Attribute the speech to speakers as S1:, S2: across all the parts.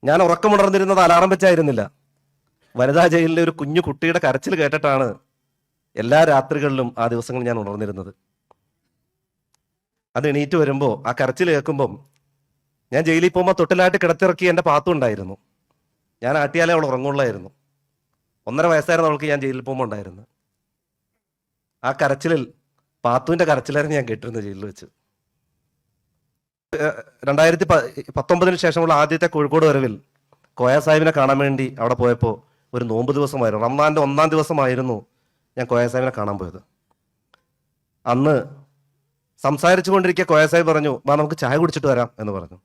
S1: ഞാൻ ഉറക്കമുണർന്നിരുന്നത് അലാറം വെച്ചായിരുന്നില്ല. വനിതാ ജയിലിലെ ഒരു കുഞ്ഞു കുട്ടിയുടെ കരച്ചിൽ കേട്ടിട്ടാണ് എല്ലാ രാത്രികളിലും ആ ദിവസങ്ങൾ ഞാൻ ഉണർന്നിരുന്നത്. അത് എണീറ്റ് വരുമ്പോൾ ആ കരച്ചിൽ കേൾക്കുമ്പം ഞാൻ ജയിലിൽ പോകുമ്പോൾ തൊട്ടിലായിട്ട് കിടത്തിറക്കി എൻ്റെ പാത്തു ഉണ്ടായിരുന്നു. ഞാൻ ആട്ടിയാലേ അവൾ ഉറങ്ങുള്ളായിരുന്നു. 1.5 വയസ്സായിരുന്നു അവൾക്ക് ഞാൻ ജയിലിൽ പോകുമ്പോൾ ഉണ്ടായിരുന്നു. ആ കരച്ചിലിൽ പാത്തുവിൻ്റെ കരച്ചിലായിരുന്നു ഞാൻ കേട്ടിരുന്നത് ജയിലിൽ വെച്ച്. 2019 ശേഷമുള്ള ആദ്യത്തെ കോഴിക്കോട് വരവിൽ കോയ സാഹിബിനെ കാണാൻ വേണ്ടി അവിടെ പോയപ്പോൾ ഒരു നോമ്പ് ദിവസമായിരുന്നു. റമദാൻ്റെ 1-ാം ദിവസമായിരുന്നു ഞാൻ കോയ സാഹിബിനെ കാണാൻ പോയത്. അന്ന് സംസാരിച്ചു കൊണ്ടിരിക്കുക കോയ സാഹിബ് പറഞ്ഞു, നമുക്ക് ചായ കുടിച്ചിട്ട് വരാം എന്ന് പറഞ്ഞു.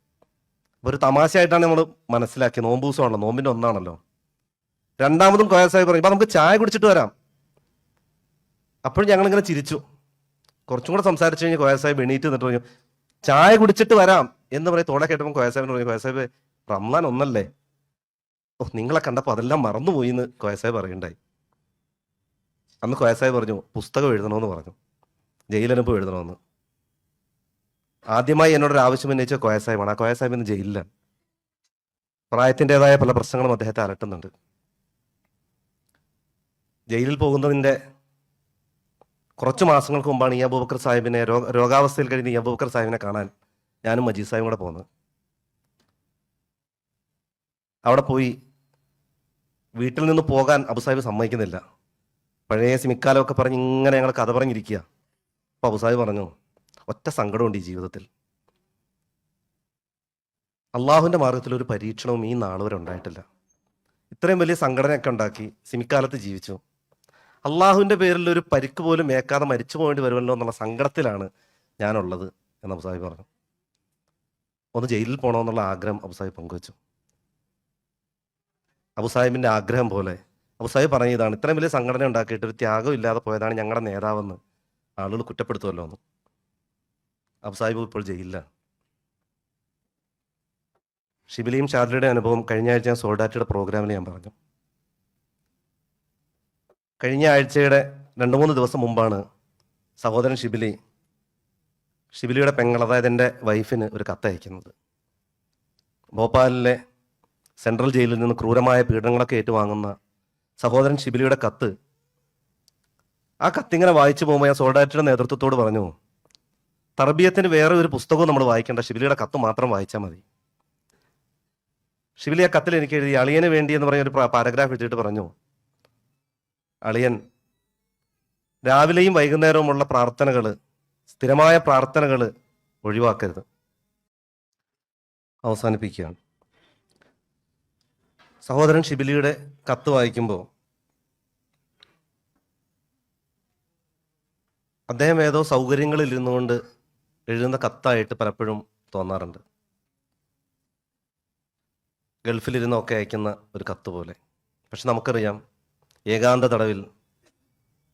S1: ഒരു തമാശയായിട്ടാണ് നമ്മൾ മനസ്സിലാക്കി. നോമ്പ് ദിവസമാണല്ലോ, നോമ്പിൻ്റെ 1ആണല്ലോ. രണ്ടാമതും കോയ സാഹിബ് പറഞ്ഞു, നമുക്ക് ചായ കുടിച്ചിട്ട് വരാം. അപ്പോൾ ഞങ്ങളിങ്ങനെ ചിരിച്ചു. കുറച്ചും കൂടെ സംസാരിച്ചു കഴിഞ്ഞ് കോയ സാഹിബ് എണീറ്റ് നിന്നിട്ട് പറഞ്ഞു, ചായ കുടിച്ചിട്ട് വരാം എന്ന് പറയും. തോടെ കേട്ടപ്പോൾ കോയ സാഹിബിന് പറഞ്ഞു, കോയ സാഹിബ് റമദാൻ 1അല്ലേ, നിങ്ങളെ കണ്ടപ്പോൾ അതെല്ലാം മറന്നുപോയി എന്ന് കോയ സാഹിബ് പറയുണ്ടായി. അന്ന് കോയ സാഹിബ് പറഞ്ഞു, പുസ്തകം എഴുതണമെന്ന് പറഞ്ഞു, ജയിലനുഭവം എഴുതണമെന്ന്. ആദ്യമായി എന്നോടൊരു ആവശ്യം ഉന്നയിച്ച കോയ സാഹിബാണ്. ആ കോയ സാഹിബ് ഇന്ന് ജയിലിലാണ്. പ്രായത്തിൻ്റെതായ പല പ്രശ്നങ്ങളും അദ്ദേഹത്തെ അലട്ടുന്നുണ്ട്. ജയിലിൽ പോകുന്നതിൻ്റെ കുറച്ച് മാസങ്ങൾക്ക് മുമ്പാണ് ഈ അബൂബക്കർ സാഹിബിനെ രോഗാവസ്ഥയിൽ കഴിഞ്ഞ് ഈ അബൂബക്കർ സാഹിബിനെ കാണാൻ ഞാനും മജീദ് സാഹിബും കൂടെ പോകുന്നത്. അവിടെ പോയി വീട്ടിൽ നിന്ന് പോകാൻ അബു സാഹിബ് സമ്മതിക്കുന്നില്ല. പഴയ സിമിക്കാലമൊക്കെ പറഞ്ഞ് ഇങ്ങനെ ഞങ്ങൾ കഥ പറഞ്ഞിരിക്കുക. അപ്പോൾ അബു സാഹിബ് പറഞ്ഞു, ഒറ്റ സങ്കടമുണ്ട് ഈ ജീവിതത്തിൽ. അള്ളാഹുവിൻ്റെ മാർഗത്തിൽ ഒരു പരീക്ഷണവും ഈ നാൾ വരെ ഉണ്ടായിട്ടില്ല. ഇത്രയും വലിയ സംഘടനയൊക്കെ ഉണ്ടാക്കി സിമിക്കാലത്ത് ജീവിച്ചു. അള്ളാഹുവിൻ്റെ പേരിൽ ഒരു പരിക്ക് പോലും ഏക്കാതെ മരിച്ചു പോകേണ്ടി വരുമല്ലോ എന്നുള്ള സങ്കടത്തിലാണ് ഞാനുള്ളത് എന്ന് അബു സാഹിബ് പറഞ്ഞു. ഒന്ന് ജയിലിൽ പോകണമെന്നുള്ള ആഗ്രഹം അബു സാഹിബ് പങ്കുവച്ചു. അബു സാഹിബിൻ്റെ ആഗ്രഹം പോലെ അബു സാഹിബ് പറഞ്ഞതാണ്, ഇത്രയും വലിയ സംഘടന ഉണ്ടാക്കിയിട്ട് ഒരു ത്യാഗം ഇല്ലാതെ പോയതാണ് ഞങ്ങളുടെ നേതാവെന്ന് ആളുകൾ കുറ്റപ്പെടുത്തുമല്ലോ എന്ന്. അബു സാഹിബ് ഇപ്പോൾ ജയിലിലാണ്. ഷിബിലിയും ഷാദിലയുടെ അനുഭവം കഴിഞ്ഞ ആഴ്ച ഞാൻ സോൾഡാറ്റിയുടെ പ്രോഗ്രാമിൽ ഞാൻ പറഞ്ഞു. കഴിഞ്ഞ ആഴ്ചയുടെ 2-3 ദിവസം മുമ്പാണ് സഹോദരൻ ഷിബിലിയുടെ പെങ്ങൾ, അതായത് എൻ്റെ വൈഫിന് ഒരു കത്തയക്കുന്നത്. ഭോപ്പാലിലെ സെൻട്രൽ ജയിലിൽ നിന്ന് ക്രൂരമായ പീഡനങ്ങളൊക്കെ ഏറ്റുവാങ്ങുന്ന സഹോദരൻ ഷിബിലിയുടെ കത്ത്. ആ കത്തിങ്ങനെ വായിച്ചു പോകുമ്പോൾ ഞാൻ സോൾഡാറ്റിയുടെ നേതൃത്വത്തോട് പറഞ്ഞു, തർബിയത്തിന് വേറെ ഒരു പുസ്തകവും നമ്മൾ വായിക്കേണ്ട, ഷിബിലിയുടെ കത്ത് മാത്രം വായിച്ചാൽ മതി. ഷിബിലി ആ കത്തിൽ എനിക്ക് എഴുതി, അളിയന് വേണ്ടി എന്ന് പറഞ്ഞ ഒരു പാരഗ്രാഫ് എഴുതിയിട്ട് പറഞ്ഞു, അളിയൻ രാവിലെയും വൈകുന്നേരവുമുള്ള പ്രാർത്ഥനകൾ, സ്ഥിരമായ പ്രാർത്ഥനകൾ ഒഴിവാക്കരുത്. അവസാനിപ്പിക്കുകയാണ്. സഹോദരൻ ഷിബിലിയുടെ കത്ത് വായിക്കുമ്പോൾ അദ്ദേഹം ഏതോ സൗകര്യങ്ങളിൽ ഇരുന്നുകൊണ്ട് എഴുതുന്ന കത്തായിട്ട് പലപ്പോഴും തോന്നാറുണ്ട്. ഗൾഫിലിരുന്നൊക്കെ അയക്കുന്ന ഒരു കത്ത് പോലെ. പക്ഷെ നമുക്കറിയാം, ഏകാന്ത തടവിൽ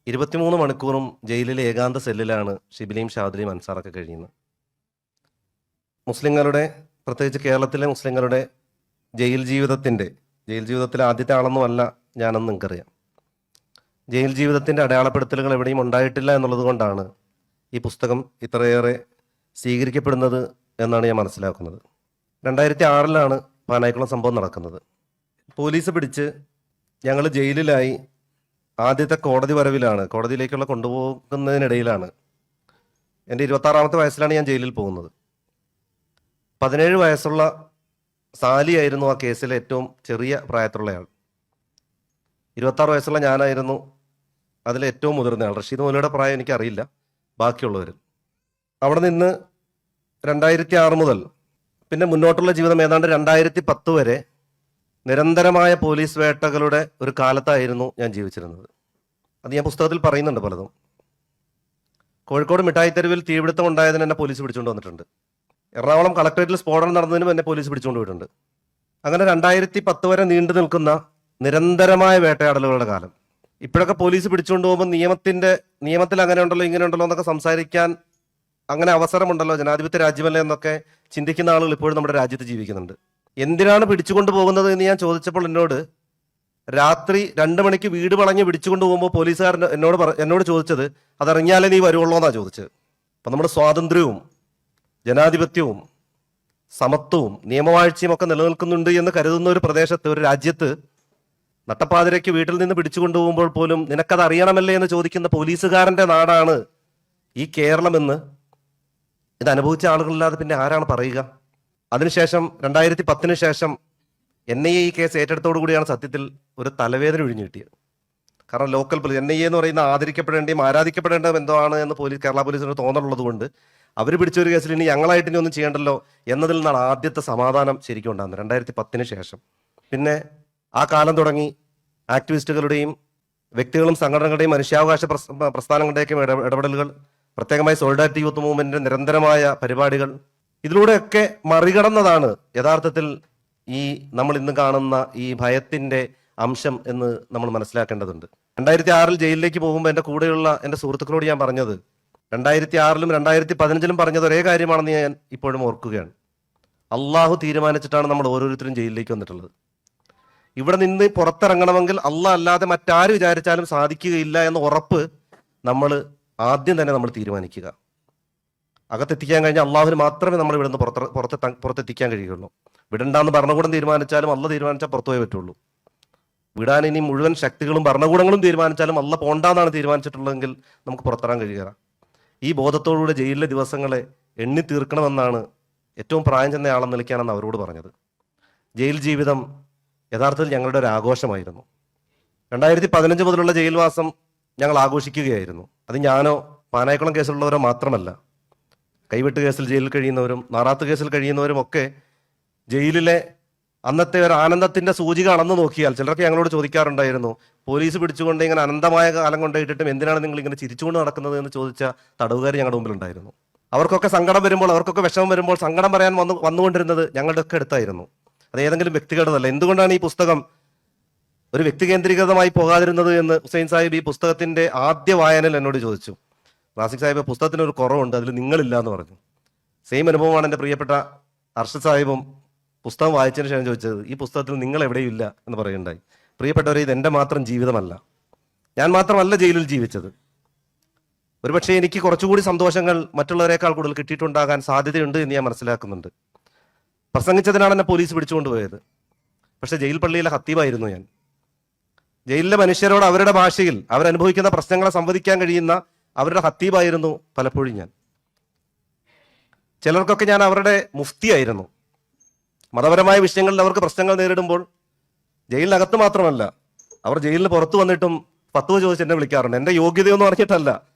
S1: 23 മണിക്കൂറും ജയിലിലെ ഏകാന്ത സെല്ലിലാണ് ഷിബിലിയും ഷാദിലിയും അൻസാറൊക്കെ കഴിയുന്നത്. മുസ്ലിങ്ങളുടെ, പ്രത്യേകിച്ച് കേരളത്തിലെ മുസ്ലിങ്ങളുടെ ജയിൽ ജീവിതത്തിലെ ആദ്യത്തെ ആളൊന്നുമല്ല ഞാനെന്ന് നിങ്ങൾക്കറിയാം. ജയിൽ ജീവിതത്തിൻ്റെ അടയാളപ്പെടുത്തലുകൾ എവിടെയും ഉണ്ടായിട്ടില്ല എന്നുള്ളത് കൊണ്ടാണ് ഈ പുസ്തകം ഇത്രയേറെ സ്വീകരിക്കപ്പെടുന്നത് എന്നാണ് ഞാൻ മനസ്സിലാക്കുന്നത്. 2006 പാനായിക്കുളം സംഭവം നടക്കുന്നത്. പോലീസ് പിടിച്ച് ഞങ്ങൾ ജയിലിലായി. ആദ്യത്തെ കോടതി വരവിലാണ്, കോടതിയിലേക്കുള്ള കൊണ്ടുപോകുന്നതിനിടയിലാണ്, എൻ്റെ 26ാമത്തെ വയസ്സിലാണ് ഞാൻ ജയിലിൽ പോകുന്നത്. 17 വയസ്സുള്ള സാലിയായിരുന്നു ആ കേസിലെ ഏറ്റവും ചെറിയ പ്രായത്തിലുള്ളയാൾ. 26 വയസ്സുള്ള ഞാനായിരുന്നു അതിലെ ഏറ്റവും മുതിർന്നയാൾ. റഷീദ് മൗലയുടെ പ്രായം എനിക്കറിയില്ല, ബാക്കിയുള്ളവർ. അവിടെ നിന്ന് 2006 മുതൽ പിന്നെ മുന്നോട്ടുള്ള ജീവിതം ഏതാണ്ട് 2010 വരെ നിരന്തരമായ പോലീസ് വേട്ടകളുടെ ഒരു കാലത്തായിരുന്നു ഞാൻ ജീവിച്ചിരുന്നത്. അത് ഞാൻ പുസ്തകത്തിൽ പറയുന്നുണ്ട് പലതും. കോഴിക്കോട് മിഠായി തെരുവിൽ തീപിടുത്തം ഉണ്ടായതിന് എന്നെ പോലീസ് പിടിച്ചുകൊണ്ട് വന്നിട്ടുണ്ട്. എറണാകുളം കളക്ടറേറ്റിൽ സ്ഫോടനം നടന്നതിനും എന്നെ പോലീസ് പിടിച്ചുകൊണ്ട് പോയിട്ടുണ്ട്. അങ്ങനെ 2010 വരെ നീണ്ടു നിൽക്കുന്ന നിരന്തരമായ വേട്ടയാടലുകളുടെ കാലം. ഇപ്പോഴൊക്കെ പോലീസ് പിടിച്ചുകൊണ്ട് പോകുമ്പോൾ നിയമത്തിൽ അങ്ങനെ ഉണ്ടല്ലോ ഇങ്ങനെ ഉണ്ടല്ലോ എന്നൊക്കെ സംസാരിക്കാൻ അങ്ങനെ അവസരമുണ്ടല്ലോ, ജനാധിപത്യ രാജ്യമല്ലേ എന്നൊക്കെ ചിന്തിക്കുന്ന ആളുകൾ ഇപ്പോഴും നമ്മുടെ രാജ്യത്ത് ജീവിക്കുന്നുണ്ട്. എന്തിനാണ് പിടിച്ചുകൊണ്ട് പോകുന്നത് എന്ന് ഞാൻ ചോദിച്ചപ്പോൾ രാത്രി 2 മണിക്ക് വീട് വളഞ്ഞ് പിടിച്ചുകൊണ്ട് പോകുമ്പോൾ പോലീസുകാരൻ എന്നോട് ചോദിച്ചത്, അതറിഞ്ഞാലേ നീ വരുവുള്ളൂ എന്നാണ് ചോദിച്ചത്. അപ്പം നമ്മുടെ സ്വാതന്ത്ര്യവും ജനാധിപത്യവും സമത്വവും നിയമവാഴ്ചയും ഒക്കെ നിലനിൽക്കുന്നുണ്ട് എന്ന് കരുതുന്ന ഒരു പ്രദേശത്ത്, ഒരു രാജ്യത്ത് നട്ടപ്പാതിരയ്ക്ക് വീട്ടിൽ നിന്ന് പിടിച്ചുകൊണ്ടുപോകുമ്പോൾ പോലും നിനക്കത് അറിയണമല്ലേ എന്ന് ചോദിക്കുന്ന പോലീസുകാരന്റെ നാടാണ് ഈ കേരളമെന്ന് ഇത് അനുഭവിച്ച ആളുകളില്ലാതെ പിന്നെ ആരാണ് പറയുക? അതിനുശേഷം 2010 ശേഷം NIA ഈ കേസ് ഏറ്റെടുത്തോടു കൂടിയാണ് സത്യത്തിൽ ഒരു തലവേദന ഒഴിഞ്ഞു കിട്ടിയത്. കാരണം ലോക്കൽ പോലീസ്, NIA എന്ന് പറയുന്ന ആദരിക്കപ്പെടേണ്ടയും ആരാധിക്കപ്പെടേണ്ട ബന്ധമാണ് എന്ന് കേരള പോലീസിന് തോന്നലുള്ളത് കൊണ്ട് അവർ പിടിച്ചൊരു കേസിൽ ഇനി ഞങ്ങളായിട്ട് ഇനി ഒന്നും ചെയ്യണ്ടല്ലോ എന്നതിൽ നിന്നാണ് ആദ്യത്തെ സമാധാനം ശരിക്കും ഉണ്ടാകുന്നത് 2010 ശേഷം. പിന്നെ ആ കാലം തുടങ്ങി ആക്ടിവിസ്റ്റുകളുടെയും വ്യക്തികളും സംഘടനകളുടെയും മനുഷ്യാവകാശ പ്രസ്ഥാനങ്ങളുടെയൊക്കെ ഇടപെടലുകൾ, പ്രത്യേകമായി സോളിഡാരിറ്റി യൂത്ത് മൂവ്മെന്റിന്റെ നിരന്തരമായ പരിപാടികൾ, ഇതിലൂടെയൊക്കെ മറികടന്നതാണ് യഥാർത്ഥത്തിൽ ഈ നമ്മൾ ഇന്ന് കാണുന്ന ഈ ഭയത്തിന്റെ അംശം എന്ന് നമ്മൾ മനസ്സിലാക്കേണ്ടതുണ്ട്. 2006 ജയിലിലേക്ക് പോകുമ്പോൾ എൻ്റെ കൂടെയുള്ള എൻ്റെ സുഹൃത്തുക്കളോട് ഞാൻ പറഞ്ഞത്, 2006 2015 പറഞ്ഞത് ഒരേ കാര്യമാണെന്ന് ഞാൻ ഇപ്പോഴും ഓർക്കുകയാണ്. അള്ളാഹു തീരുമാനിച്ചിട്ടാണ് നമ്മൾ ഓരോരുത്തരും ജയിലിലേക്ക് വന്നിട്ടുള്ളത്. ഇവിടെ നിന്ന് പുറത്തിറങ്ങണമെങ്കിൽ അള്ളാഹ് അല്ലാതെ മറ്റാര് വിചാരിച്ചാലും സാധിക്കുകയില്ല എന്ന ഉറപ്പ് നമ്മൾ ആദ്യം തന്നെ നമ്മൾ തീരുമാനിക്കുക. അകത്തെത്തിക്കാൻ കഴിഞ്ഞാൽ അള്ളാഹുവിന് മാത്രമേ നമ്മൾ ഇവിടുന്ന് പുറത്തെത്തിക്കാൻ കഴിയുള്ളൂ. വിടണ്ടെന്ന് ഭരണകൂടം തീരുമാനിച്ചാലും അള്ളാഹ് തീരുമാനിച്ചാൽ പുറത്തുപോയേ പറ്റുള്ളൂ. വിടാൻ ഇനി മുഴുവൻ ശക്തികളും ഭരണകൂടങ്ങളും തീരുമാനിച്ചാലും അള്ളാഹ് പോണ്ടാന്നാണ് തീരുമാനിച്ചിട്ടുള്ളതെങ്കിൽ നമുക്ക് പുറത്തിറങ്ങാൻ കഴിയുക. ഈ ബോധത്തോടുകൂടെ ജയിലിലെ ദിവസങ്ങളെ എണ്ണി തീർക്കണമെന്നാണ് ഏറ്റവും പ്രായം ചെന്ന ആളെന്ന് നിലയ്ക്കാണെന്ന് അവരോട് പറഞ്ഞത്. ജയിൽ ജീവിതം യഥാർത്ഥത്തിൽ ഞങ്ങളുടെ ഒരു ആഘോഷമായിരുന്നു. 2015 മുതലുള്ള ജയിൽവാസം ഞങ്ങൾ ആഘോഷിക്കുകയായിരുന്നു. അത് ഞാനോ പാനായിക്കുളം കേസിലുള്ളവരോ മാത്രമല്ല, കൈവെട്ട് കേസിൽ ജയിലിൽ കഴിയുന്നവരും നാറാത്ത് കേസിൽ കഴിയുന്നവരും ഒക്കെ ജയിലിലെ അന്നത്തെ ഒരു ആനന്ദത്തിന്റെ സൂചിക അളന്നു നോക്കിയാൽ, ചിലർക്ക് ഞങ്ങളോട് ചോദിക്കാറുണ്ടായിരുന്നു, പോലീസ് പിടിച്ചുകൊണ്ട് ഇങ്ങനെ അനന്തമായ കാലം കൊണ്ടിട്ടിട്ടും എന്തിനാണ് നിങ്ങൾ ഇങ്ങനെ ചിരിച്ചുകൊണ്ട് നടക്കുന്നത് എന്ന് ചോദിച്ച തടവുകാർ ഞങ്ങളുടെ മുമ്പിലുണ്ടായിരുന്നു. അവർക്കൊക്കെ സങ്കടം വരുമ്പോൾ, അവർക്കൊക്കെ വിഷമം വരുമ്പോൾ സങ്കടം പറയാൻ വന്നുകൊണ്ടിരുന്നത് ഞങ്ങളുടെയൊക്കെ അടുത്തായിരുന്നു. അത് ഏതെങ്കിലും വ്യക്തികളുടേതല്ല. എന്തുകൊണ്ടാണ് ഈ പുസ്തകം ഒരു വ്യക്തി കേന്ദ്രീകൃതമായി പോകാതിരുന്നത് എന്ന് ഹുസൈൻ സാഹിബ് ഈ പുസ്തകത്തിന്റെ ആദ്യ വായനയിൽ എന്നോട് ചോദിച്ചു. നാസിക് സാഹിബ്, പുസ്തകത്തിന് ഒരു കുറവുണ്ട്, അതിൽ നിങ്ങളില്ല എന്ന് പറഞ്ഞു. സെയിം അനുഭവമാണ് എൻ്റെ പ്രിയപ്പെട്ട അർഷദ് സാഹിബും പുസ്തകം വായിച്ചതിന് ശേഷം ചോദിച്ചത്. ഈ പുസ്തകത്തിൽ നിങ്ങൾ എവിടെയും ഇല്ല എന്ന് പറയുണ്ടായി. പ്രിയപ്പെട്ടവരെ, ഇത് എൻ്റെ മാത്രം ജീവിതമല്ല, ഞാൻ മാത്രമല്ല ജയിലിൽ ജീവിച്ചത്. ഒരുപക്ഷെ എനിക്ക് കുറച്ചുകൂടി സന്തോഷങ്ങൾ മറ്റുള്ളവരെക്കാൾ കൂടുതൽ കിട്ടിയിട്ടുണ്ടാകാൻ സാധ്യതയുണ്ട് എന്ന് ഞാൻ മനസ്സിലാക്കുന്നുണ്ട്. പ്രസംഗിച്ചതിനാണ് എന്നെ പോലീസ് പിടിച്ചുകൊണ്ടുപോയത്. പക്ഷെ ജയിൽ പള്ളിയിലെ ഹത്തീബായിരുന്നു ഞാൻ. ജയിലിലെ മനുഷ്യരോട് അവരുടെ ഭാഷയിൽ അവരനുഭവിക്കുന്ന പ്രശ്നങ്ങളെ സംവദിക്കാൻ കഴിയുന്ന അവരുടെ ഹത്തീബായിരുന്നു പലപ്പോഴും ഞാൻ. ചിലർക്കൊക്കെ ഞാൻ അവരുടെ മുഫ്തിയായിരുന്നു. മതപരമായ വിഷയങ്ങളിൽ അവർക്ക് പ്രശ്നങ്ങൾ നേരിടുമ്പോൾ ജയിലിനകത്ത് മാത്രമല്ല, അവർ ജയിലിന് പുറത്തു വന്നിട്ടും ഫത്വ ചോദിച്ച് എന്നെ വിളിക്കാറുണ്ട്. എൻ്റെ യോഗ്യതയൊന്നും അറിഞ്ഞിട്ടല്ല,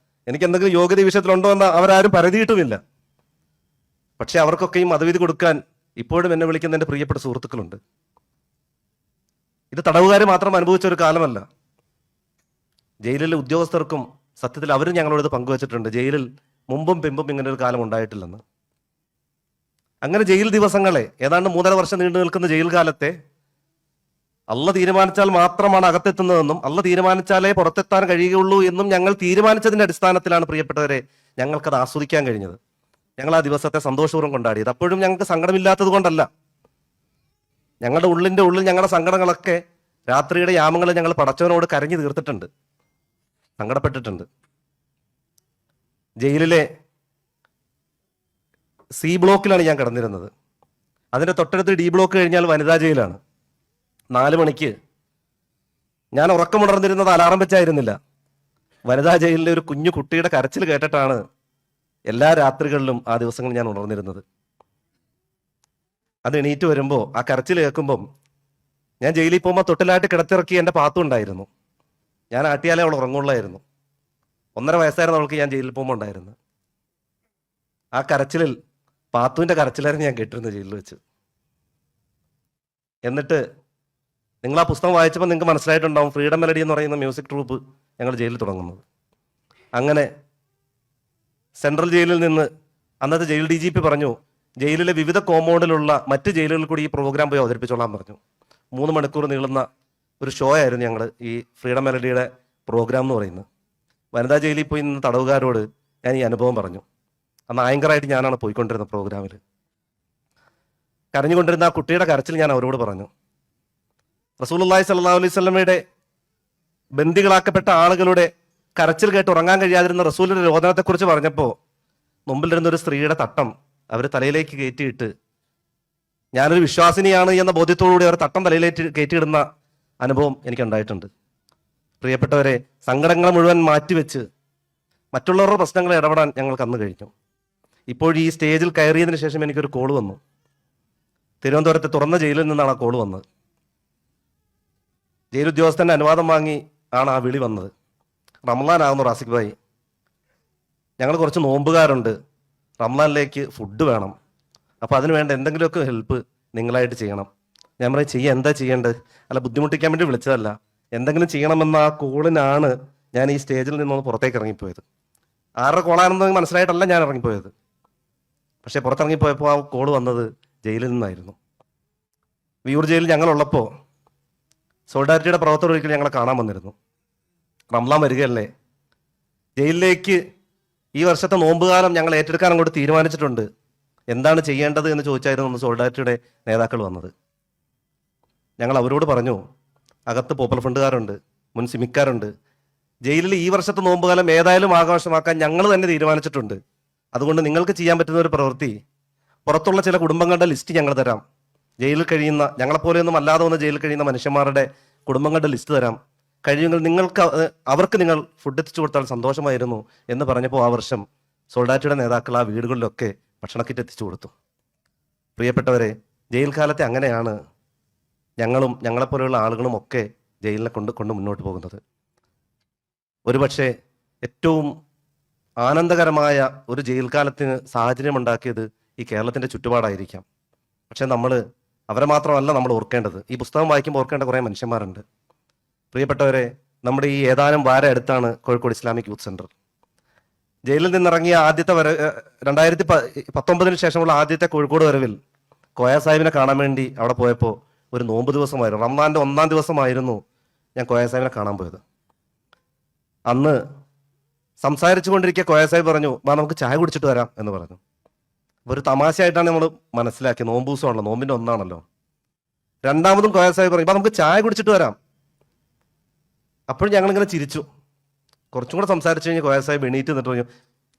S1: എനിക്ക് എന്തെങ്കിലും യോഗ്യത ഈ വിഷയത്തിലുണ്ടോ എന്ന് അവരാരും പരതിയിട്ടുമില്ല. പക്ഷെ അവർക്കൊക്കെ ഈ മതവിധി കൊടുക്കാൻ ഇപ്പോഴും എന്നെ വിളിക്കുന്ന എൻ്റെ പ്രിയപ്പെട്ട സുഹൃത്തുക്കളുണ്ട്. ഇത് തടവുകാർ മാത്രം അനുഭവിച്ച ഒരു കാലമല്ല. ജയിലിലെ ഉദ്യോഗസ്ഥർക്കും സത്യത്തിൽ അവരും ഞങ്ങളോട് ഇത് പങ്കുവച്ചിട്ടുണ്ട്. ജയിലിൽ മുമ്പും പിമ്പും ഇങ്ങനെ ഒരു കാലം ഉണ്ടായിട്ടില്ലെന്ന്. അങ്ങനെ ജയിൽ ദിവസങ്ങളെ, ഏതാണ്ട് 3.5 വർഷം നീണ്ടു നിൽക്കുന്ന ജയിൽ കാലത്തെ അള്ളാഹ് തീരുമാനിച്ചാൽ മാത്രമാണ് അകത്തെത്തുന്നതെന്നും അള്ളാഹ് തീരുമാനിച്ചാലേ പുറത്തെത്താൻ കഴിയുകയുള്ളൂ എന്നും ഞങ്ങൾ തീരുമാനിച്ചതിന്റെ അടിസ്ഥാനത്തിലാണ് പ്രിയപ്പെട്ടവരെ ഞങ്ങൾക്കത് ആസ്വദിക്കാൻ കഴിഞ്ഞത്. ഞങ്ങൾ ആ ദിവസത്തെ സന്തോഷപൂർവ്വം കൊണ്ടാടിയത്. അപ്പോഴും ഞങ്ങൾക്ക് സങ്കടമില്ലാത്തത് കൊണ്ടല്ല. ഞങ്ങളുടെ ഉള്ളിൽ ഞങ്ങളുടെ സങ്കടങ്ങളൊക്കെ രാത്രിയുടെ യാമങ്ങളിൽ ഞങ്ങൾ പടച്ചവനോട് കരഞ്ഞു തീർത്തിട്ടുണ്ട്, സങ്കടപ്പെട്ടിട്ടുണ്ട്. ജയിലിലെ C ബ്ലോക്കിലാണ് ഞാൻ കിടന്നിരുന്നത്. അതിൻ്റെ തൊട്ടടുത്ത് D ബ്ലോക്ക് കഴിഞ്ഞാൽ വനിതാ ജയിലാണ്. 4 മണിക്ക് ഞാൻ ഉറക്കമുണർന്നിരുന്നത് അലാറം വെച്ചായിരുന്നില്ല. വനിതാ ജയിലിലെ ഒരു കുഞ്ഞു കുട്ടിയുടെ കരച്ചിൽ കേട്ടിട്ടാണ് എല്ലാ രാത്രികളിലും ആ ദിവസങ്ങളിൽ ഞാൻ ഉണർന്നിരുന്നത്. അത് എണീറ്റ് വരുമ്പോൾ ആ കരച്ചിൽ കേൾക്കുമ്പം, ഞാൻ ജയിലിൽ പോകുമ്പോൾ തൊട്ടിലായിട്ട് കിടത്തിറക്കി എൻ്റെ പാത്തു ഉണ്ടായിരുന്നു. ഞാൻ ആട്ടിയാലേ അവൾ ഉറങ്ങുള്ളായിരുന്നു. 1.5 വയസ്സായിരുന്നു അവൾക്ക് ഞാൻ ജയിലിൽ പോകുമ്പോൾ ഉണ്ടായിരുന്നു. ആ കരച്ചിലിൽ പാത്തുവിൻ്റെ കരച്ചിലായിരുന്നു ഞാൻ കേട്ടിരുന്നത് ജയിലിൽ വെച്ച്. എന്നിട്ട് നിങ്ങൾ ആ പുസ്തകം വായിച്ചപ്പോൾ നിങ്ങൾക്ക് മനസ്സിലായിട്ടുണ്ടാവും, ഫ്രീഡം മെലഡി എന്ന് പറയുന്ന മ്യൂസിക് ട്രൂപ്പ് ഞങ്ങൾ ജയിലിൽ തുടങ്ങുന്നത്. അങ്ങനെ സെൻട്രൽ ജയിലിൽ നിന്ന് അന്നത്തെ ജയിൽ DGP പറഞ്ഞു, ജയിലിലെ വിവിധ കോമ്പൗണ്ടിലുള്ള മറ്റ് ജയിലുകളിൽ കൂടി ഈ പ്രോഗ്രാം പോയി അവതരിപ്പിച്ചോളാൻ പറഞ്ഞു. 3 മണിക്കൂർ നീളുന്ന ഒരു ഷോ ആയിരുന്നു ഞങ്ങൾ ഈ ഫ്രീഡം മെലഡിയുടെ പ്രോഗ്രാം എന്ന് പറയുന്നത്. വനിതാ ജയിലിൽ പോയി നിന്ന് തടവുകാരോട് ഞാൻ ഈ അനുഭവം പറഞ്ഞു. അന്ന് ആങ്കറായിട്ട് ഞാനാണ് പോയിക്കൊണ്ടിരുന്ന പ്രോഗ്രാമിൽ. കരഞ്ഞുകൊണ്ടിരുന്ന ആ കുട്ടിയുടെ കരച്ചിൽ ഞാൻ അവരോട് പറഞ്ഞു. റസൂലുള്ളാഹി സ്വല്ലല്ലാഹു അലൈഹി വസല്ലമയുടെ ബന്ദികളാക്കപ്പെട്ട ആളുകളുടെ കരച്ചിൽ കേട്ട് ഉറങ്ങാൻ കഴിയാതിരുന്ന റസൂലിന്റെ രോദനത്തെക്കുറിച്ച് പറഞ്ഞപ്പോൾ മുമ്പിലിരുന്ന ഒരു സ്ത്രീയുടെ തട്ടം അവർ തലയിലേക്ക് കയറ്റിയിട്ട് ഞാനൊരു വിശ്വാസിനിയാണ് എന്ന ബോധ്യത്തോടുകൂടി അവർ തട്ടം തലയിലേറ്റ് കയറ്റിയിടുന്ന അനുഭവം എനിക്കുണ്ടായിട്ടുണ്ട്. പ്രിയപ്പെട്ടവരെ, സങ്കടങ്ങൾ മുഴുവൻ മാറ്റിവെച്ച് മറ്റുള്ളവരുടെ പ്രശ്നങ്ങളെ ഇടപെടാൻ ഞങ്ങൾക്ക് അന്ന് കഴിഞ്ഞു. ഇപ്പോൾ ഈ സ്റ്റേജിൽ കയറിയതിന് ശേഷം എനിക്കൊരു കോള് വന്നു. തിരുവനന്തപുരത്തെ തുറന്ന ജയിലിൽ നിന്നാണ് ആ കോള് വന്നത്. ജയിൽ ഉദ്യോഗസ്ഥൻ്റെ അനുവാദം വാങ്ങി ആണ് ആ വിളി വന്നത്. റംലാനാകുന്നു റാസിഖ് ഭായി, ഞങ്ങൾ കുറച്ച് നോമ്പുകാരുണ്ട്, റംലാനിലേക്ക് ഫുഡ് വേണം, അപ്പോൾ അതിന് വേണ്ട എന്തെങ്കിലുമൊക്കെ ഹെൽപ്പ് നിങ്ങളായിട്ട് ചെയ്യണം. ഞാൻ പറയും, എന്താ ചെയ്യേണ്ടത്? അല്ല, ബുദ്ധിമുട്ടിക്കാൻ വേണ്ടി വിളിച്ചതല്ല, എന്തെങ്കിലും ചെയ്യണമെന്ന ആ കോളിനാണ് ഞാൻ ഈ സ്റ്റേജിൽ നിന്നൊന്ന് പുറത്തേക്ക് ഇറങ്ങിപ്പോയത്. ആരുടെ കോളാണെന്ന് മനസ്സിലായിട്ടല്ല ഞാൻ ഇറങ്ങിപ്പോയത്. പക്ഷേ പുറത്തിറങ്ങിപ്പോയപ്പോൾ ആ കോള് വന്നത് ജയിലിൽ നിന്നായിരുന്നു. വിയൂർ ജയിലിൽ ഞങ്ങളുള്ളപ്പോൾ സോളിഡാരിറ്റിയുടെ പ്രവർത്തകർ ഒരിക്കൽ ഞങ്ങളെ കാണാൻ വന്നിരുന്നു. റംലാൻ വരികയല്ലേ, ജയിലിലേക്ക് ഈ വർഷത്തെ നോമ്പുകാലം ഞങ്ങൾ ഏറ്റെടുക്കാൻ അങ്ങോട്ട് തീരുമാനിച്ചിട്ടുണ്ട്, എന്താണ് ചെയ്യേണ്ടത് എന്ന് ചോദിച്ചായിരുന്നു സോളിഡാരിറ്റിയുടെ നേതാക്കൾ വന്നത്. ഞങ്ങൾ അവരോട് പറഞ്ഞു, അകത്ത് പോപ്പുലർ ഫണ്ടുകാരുണ്ട്, മുൻ സിമിക്കാരുണ്ട്, ജയിലിൽ ഈ വർഷത്തെ നോമ്പുകാലം ഏതായാലും ആഘോഷമാക്കാൻ ഞങ്ങൾ തന്നെ തീരുമാനിച്ചിട്ടുണ്ട്. അതുകൊണ്ട് നിങ്ങൾക്ക് ചെയ്യാൻ പറ്റുന്ന ഒരു പ്രവൃത്തി, പുറത്തുള്ള ചില കുടുംബങ്ങളുടെ ലിസ്റ്റ് ഞങ്ങൾ തരാം, ജയിലിൽ കഴിയുന്ന ഞങ്ങളെപ്പോലെയൊന്നും അല്ലാതെ വന്ന് ജയിലിൽ കഴിയുന്ന മനുഷ്യന്മാരുടെ കുടുംബങ്ങളുടെ ലിസ്റ്റ് തരാം, കഴിയുമെങ്കിൽ അവർക്ക് നിങ്ങൾ ഫുഡ് എത്തിച്ചു കൊടുത്താൽ സന്തോഷമായിരുന്നു എന്ന് പറഞ്ഞപ്പോൾ ആ വർഷം സോൾഡാറ്റിയുടെ നേതാക്കൾ ആ വീടുകളിലൊക്കെ ഭക്ഷണ കിറ്റ് എത്തിച്ചു കൊടുത്തു. പ്രിയപ്പെട്ടവരെ, ജയിൽ കാലത്തെ അങ്ങനെയാണ് ഞങ്ങളും ഞങ്ങളെപ്പോലെയുള്ള ആളുകളും ഒക്കെ ജയിലിനെ കൊണ്ട് മുന്നോട്ട് പോകുന്നത്. ഒരുപക്ഷെ ഏറ്റവും ആനന്ദകരമായ ഒരു ജയിൽ കാലത്തിന് സാഹചര്യമുണ്ടാക്കിയത് ഈ കേരളത്തിൻ്റെ ചുറ്റുപാടായിരിക്കാം. പക്ഷെ അവരെ മാത്രമല്ല നമ്മൾ ഓർക്കേണ്ടത്. ഈ പുസ്തകം വായിക്കുമ്പോൾ ഓർക്കേണ്ട കുറേ മനുഷ്യന്മാരുണ്ട്. പ്രിയപ്പെട്ടവരെ, നമ്മുടെ ഈ ഏതാനും വാരം അടുത്താണ് കോഴിക്കോട് ഇസ്ലാമിക് യൂത്ത് സെൻറ്റർ. ജയിലിൽ നിന്നിറങ്ങിയ ആദ്യത്തെ 2019 ശേഷമുള്ള ആദ്യത്തെ കോഴിക്കോട് വരവിൽ കോയ സാഹിബിനെ കാണാൻ വേണ്ടി അവിടെ പോയപ്പോൾ ഒരു നോമ്പ് ദിവസമായിരുന്നു, റംസാൻ്റെ 1-ാം ദിവസമായിരുന്നു ഞാൻ കോയ സാഹിബിനെ കാണാൻ പോയത്. അന്ന് സംസാരിച്ചു കൊണ്ടിരിക്കുക കോയ സാഹിബ് പറഞ്ഞു, നമുക്ക് ചായ കുടിച്ചിട്ട് വരാം എന്ന് പറഞ്ഞു. ഒരു തമാശയായിട്ടാണ് നമ്മൾ മനസ്സിലാക്കിയത്, നോമ്പ് ദിവസമാണല്ലോ, നോമ്പിൻ്റെ ഒന്നാണല്ലോ. രണ്ടാമതും കോയ സാഹിബ് പറഞ്ഞു, നമുക്ക് ചായ കുടിച്ചിട്ട് വരാം. അപ്പോഴും ഞങ്ങളിങ്ങനെ ചിരിച്ചു. കുറച്ചും കൂടെ സംസാരിച്ചു കഴിഞ്ഞാൽ കോയ സാഹിബ് എണീറ്റ് നിന്നിട്ട് പറഞ്ഞു,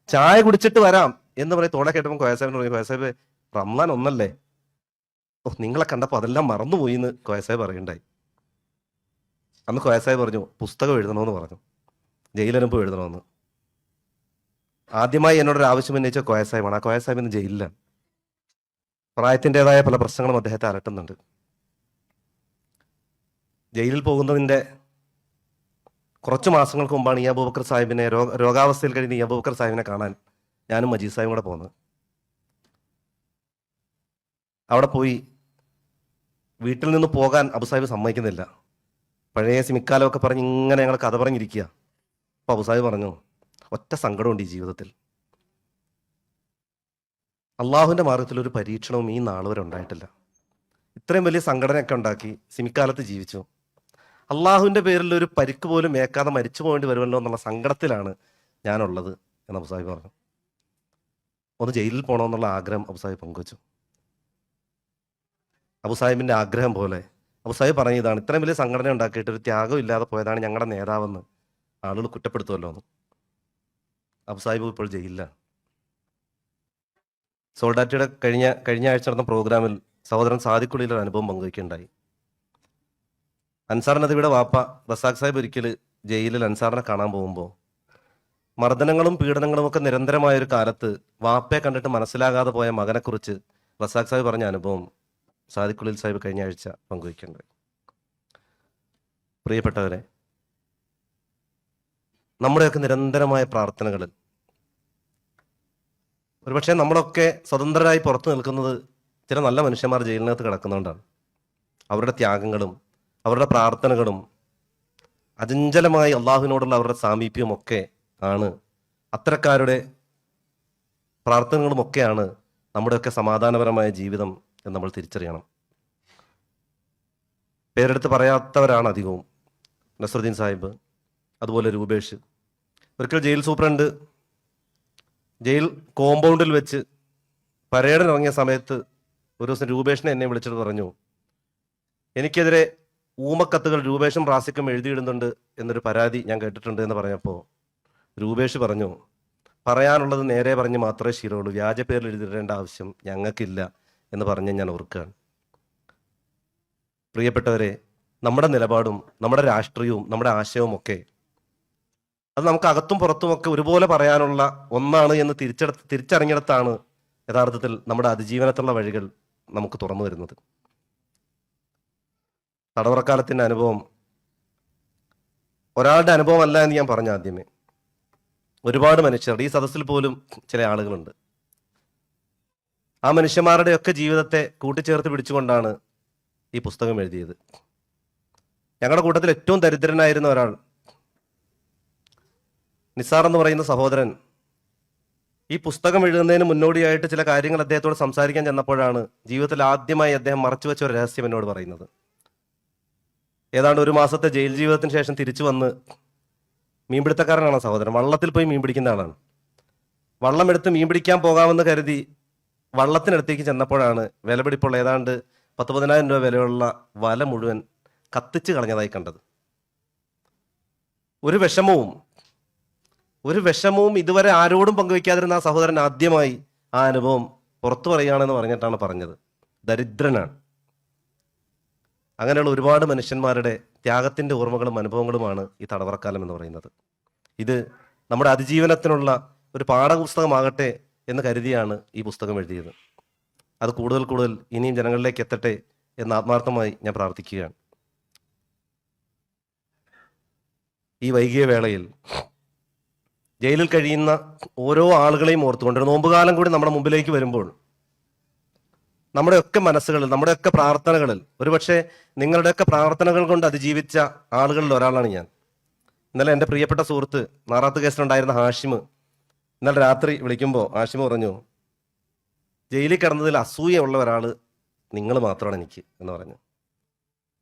S1: ചായ കുടിച്ചിട്ട് വരാം എന്ന് പറയും. തോടെ കേട്ടപ്പോൾ കോയ സാഹിബിന് പറഞ്ഞു, കോയ സാഹിബ് റംസാൻ ഒന്നല്ലേ, നിങ്ങളെ കണ്ടപ്പോൾ അതെല്ലാം മറന്നുപോയി എന്ന് കോയ സാഹിബ് പറയുണ്ടായി. അന്ന് കോയ സാഹിബ് പറഞ്ഞു, പുസ്തകം എഴുതണമെന്ന് പറഞ്ഞു, ജയിലനുഭവം എഴുതണമെന്ന്. ആദ്യമായി എന്നോടൊരു ആവശ്യം ഉന്നയിച്ച കോയ സാഹിബാണ്. ആ കോയ സാഹിബ് ഇന്ന് ജയിലിലാണ്. പ്രായത്തിൻ്റെതായ പല പ്രശ്നങ്ങളും അദ്ദേഹത്തെ അലട്ടുന്നുണ്ട്. ജയിലിൽ പോകുന്നതിൻ്റെ കുറച്ച് മാസങ്ങൾക്ക് മുമ്പാണ് ഈ അബൂബക്കർ സാഹിബിനെ രോഗാവസ്ഥയിൽ കഴിഞ്ഞ് ഈ അബൂബക്കർ സാഹിബിനെ കാണാൻ ഞാനും മജീദ് സാഹിബും കൂടെ പോകുന്നത്. അവിടെ പോയി വീട്ടിൽ നിന്ന് പോകാൻ അബു സാഹിബ് സമ്മതിക്കുന്നില്ല. പഴയ സിമിക്കാലമൊക്കെ പറഞ്ഞ് ഇങ്ങനെ ഞങ്ങൾ കഥ പറഞ്ഞിരിക്കുക. അപ്പോൾ അബു സാഹിബ് പറഞ്ഞു, ഒറ്റ സങ്കടമുണ്ട് ഈ ജീവിതത്തിൽ, അള്ളാഹുവിൻ്റെ മാർഗത്തിൽ ഒരു പരീക്ഷണവും ഈ നാൾ വരെ ഉണ്ടായിട്ടില്ല. ഇത്രയും വലിയ സംഘടനയൊക്കെ ഉണ്ടാക്കി സിമിക്കാലത്ത് ജീവിച്ചു, അള്ളാഹുവിൻ്റെ പേരിൽ ഒരു പരിക്ക് പോലും ഏക്കാതെ മരിച്ചു പോകേണ്ടി വരുമല്ലോ എന്നുള്ള സങ്കടത്തിലാണ് ഞാനുള്ളത് എന്ന് അബു സാഹിബ് പറഞ്ഞു. ഒന്ന് ജയിലിൽ പോകണമെന്നുള്ള ആഗ്രഹം അബു സാഹിബ് പങ്കുവച്ചു. അബു സാഹിബിൻ്റെ ആഗ്രഹം പോലെ അബു സാഹിബ് പറഞ്ഞ ഇതാണ്, ഇത്രയും വലിയ സംഘടന ഉണ്ടാക്കിയിട്ട് ഒരു ത്യാഗം ഇല്ലാതെ പോയതാണ് ഞങ്ങളുടെ നേതാവെന്ന് ആളുകൾ കുറ്റപ്പെടുത്തുമല്ലോ എന്ന്. അബു സാഹിബ് ഇപ്പോൾ ജയിലിലാണ്. സോൾഡാറ്റിയുടെ കഴിഞ്ഞ ആഴ്ച നടന്ന പ്രോഗ്രാമിൽ സഹോദരൻ സാദിഖുള്ളിയുടെ അനുഭവം പങ്കുവയ്ക്കുകയുണ്ടായി. അൻസാർ നദിയുടെ വാപ്പ റസാഖ് സാഹിബ് ഒരിക്കൽ ജയിലിൽ അൻസാറിനെ കാണാൻ പോകുമ്പോൾ മർദ്ദനങ്ങളും പീഡനങ്ങളും ഒക്കെ നിരന്തരമായൊരു കാലത്ത് വാപ്പയെ കണ്ടിട്ട് മനസ്സിലാകാതെ പോയ മകനെക്കുറിച്ച് റസാഖ് സാഹിബ് പറഞ്ഞ അനുഭവം സാദിഖുള്ളിൽ സാഹിബ് കഴിഞ്ഞ ആഴ്ച പങ്കുവയ്ക്കുകയുണ്ടായി. പ്രിയപ്പെട്ടവരെ, നമ്മുടെയൊക്കെ നിരന്തരമായ പ്രാർത്ഥനകളിൽ ഒരുപക്ഷെ നമ്മളൊക്കെ സ്വതന്ത്രരായി പുറത്തു നിൽക്കുന്നത് ചില നല്ല മനുഷ്യന്മാർ ജയിലിനകത്ത് കിടക്കുന്നതുകൊണ്ടാണ്. അവരുടെ ത്യാഗങ്ങളും അവരുടെ പ്രാർത്ഥനകളും അചഞ്ചലമായി അള്ളാഹുവിനോടുള്ള അവരുടെ സാമീപ്യവും ഒക്കെ ആണ്, അത്തരക്കാരുടെ പ്രാർത്ഥനകളുമൊക്കെയാണ് നമ്മുടെയൊക്കെ സമാധാനപരമായ ജീവിതം എന്ന് നമ്മൾ തിരിച്ചറിയണം. പേരെടുത്ത് പറയാത്തവരാണ് അധികവും. നസ്രുദ്ദീൻ സാഹിബ്, അതുപോലെ രൂപേഷ്. ഒരിക്കൽ ജയിൽ സൂപ്രണ്ട് ജയിൽ കോമ്പൗണ്ടിൽ വെച്ച് പരേഡിനിറങ്ങിയ സമയത്ത് ഒരു ദിവസം രൂപേഷിനെ എന്നെ വിളിച്ചിട്ട് പറഞ്ഞു, എനിക്കെതിരെ ഊമക്കത്തുകൾ രൂപേഷും റാസിക്കും എഴുതിയിടുന്നുണ്ട് എന്നൊരു പരാതി ഞാൻ കേട്ടിട്ടുണ്ട് എന്ന് പറഞ്ഞപ്പോൾ രൂപേഷ് പറഞ്ഞു, പറയാനുള്ളത് നേരെ പറഞ്ഞ് മാത്രമേ ശീലമുള്ളൂ, വ്യാജ പേരിൽ എഴുതിയിടേണ്ട ആവശ്യം ഞങ്ങൾക്കില്ല എന്ന് പറഞ്ഞ് ഞാൻ ഓർക്കുകയാണ്. പ്രിയപ്പെട്ടവരെ, നമ്മുടെ നിലപാടും നമ്മുടെ രാഷ്ട്രീയവും നമ്മുടെ ആശയവും ഒക്കെ അത് നമുക്ക് അകത്തും പുറത്തുമൊക്കെ ഒരുപോലെ പറയാനുള്ള ഒന്നാണ് എന്ന് തിരിച്ചറിഞ്ഞിടത്താണ് യഥാർത്ഥത്തിൽ നമ്മുടെ അതിജീവനത്തിലുള്ള വഴികൾ നമുക്ക് തുറന്നു വരുന്നത്. തടവറക്കാലത്തിൻ്റെ അനുഭവം ഒരാളുടെ അനുഭവമല്ല എന്ന് ഞാൻ പറഞ്ഞു ആദ്യമേ. ഒരുപാട് മനുഷ്യർ, ഈ സദസ്സിൽ പോലും ചില ആളുകളുണ്ട്. ആ മനുഷ്യന്മാരുടെയൊക്കെ ജീവിതത്തെ കൂട്ടിച്ചേർത്ത് പിടിച്ചുകൊണ്ടാണ് ഈ പുസ്തകം എഴുതിയത്. ഞങ്ങളുടെ കൂട്ടത്തിൽ ഏറ്റവും ദരിദ്രനായിരുന്ന ഒരാൾ, നിസാർ എന്ന് പറയുന്ന സഹോദരൻ, ഈ പുസ്തകം എഴുതുന്നതിന് മുന്നോടിയായിട്ട് ചില കാര്യങ്ങൾ അദ്ദേഹത്തോട് സംസാരിക്കാൻ ചെന്നപ്പോഴാണ് ജീവിതത്തിൽ ആദ്യമായി അദ്ദേഹം മറച്ചുവെച്ച ഒരു രഹസ്യം എന്നോട് പറയുന്നത്. ഏതാണ്ട് 1 മാസത്തെ ജയിൽ ജീവിതത്തിന് ശേഷം തിരിച്ചു വന്ന്, മീൻപിടുത്തക്കാരനാണ് സഹോദരൻ, വള്ളത്തിൽ പോയി മീൻ പിടിക്കുന്ന ആളാണ്. വള്ളം എടുത്ത് മീൻ പിടിക്കാൻ പോകാമെന്ന് കരുതി വള്ളത്തിനടുത്തേക്ക് ചെന്നപ്പോഴാണ് വിലപിടിപ്പുള്ള ഏതാണ്ട് 10-15,000 രൂപ വിലയുള്ള വല മുഴുവൻ കത്തിച്ച് കളഞ്ഞതായി കണ്ടത്. ഒരു വിഷമവും ഇതുവരെ ആരോടും പങ്കുവയ്ക്കാതിരുന്ന ആ സഹോദരൻ ആദ്യമായി ആ അനുഭവം പുറത്തു പറയുകയാണെന്ന് പറഞ്ഞിട്ടാണ് പറഞ്ഞത്. ദരിദ്രനാണ്. അങ്ങനെയുള്ള ഒരുപാട് മനുഷ്യന്മാരുടെ ത്യാഗത്തിൻ്റെ ഓർമ്മകളും അനുഭവങ്ങളുമാണ് ഈ തടവറക്കാലം എന്ന് പറയുന്നത്. ഇത് നമ്മുടെ അതിജീവനത്തിനുള്ള ഒരു പാഠപുസ്തകമാകട്ടെ എന്ന് കരുതിയാണ് ഈ പുസ്തകം എഴുതിയത്. അത് കൂടുതൽ ഇനിയും ജനങ്ങളിലേക്ക് എത്തട്ടെ എന്ന് ആത്മാർത്ഥമായി ഞാൻ പ്രാർത്ഥിക്കുകയാണ്. ഈ വൈകിയ വേളയിൽ ജയിലിൽ കഴിയുന്ന ഓരോ ആളുകളെയും ഓർത്തുകൊണ്ട് ഒരു നോമ്പുകാലം കൂടി നമ്മുടെ മുമ്പിലേക്ക് വരുമ്പോൾ നമ്മുടെയൊക്കെ മനസ്സുകളിൽ, നമ്മുടെയൊക്കെ പ്രാർത്ഥനകളിൽ, ഒരുപക്ഷെ നിങ്ങളുടെയൊക്കെ പ്രാർത്ഥനകൾ കൊണ്ട് അതിജീവിച്ച ആളുകളിൽ ഒരാളാണ് ഞാൻ. ഇന്നലെ എൻ്റെ പ്രിയപ്പെട്ട സുഹൃത്ത്, നാറാത്ത് കേസിലുണ്ടായിരുന്ന ഹാഷിം, ഇന്നലെ രാത്രി വിളിക്കുമ്പോൾ ഹാഷിം പറഞ്ഞു, ജയിലിൽ കിടന്നതിൽ അസൂയുള്ള ഒരാൾ നിങ്ങൾ മാത്രമാണ് എനിക്ക് എന്ന് പറഞ്ഞു.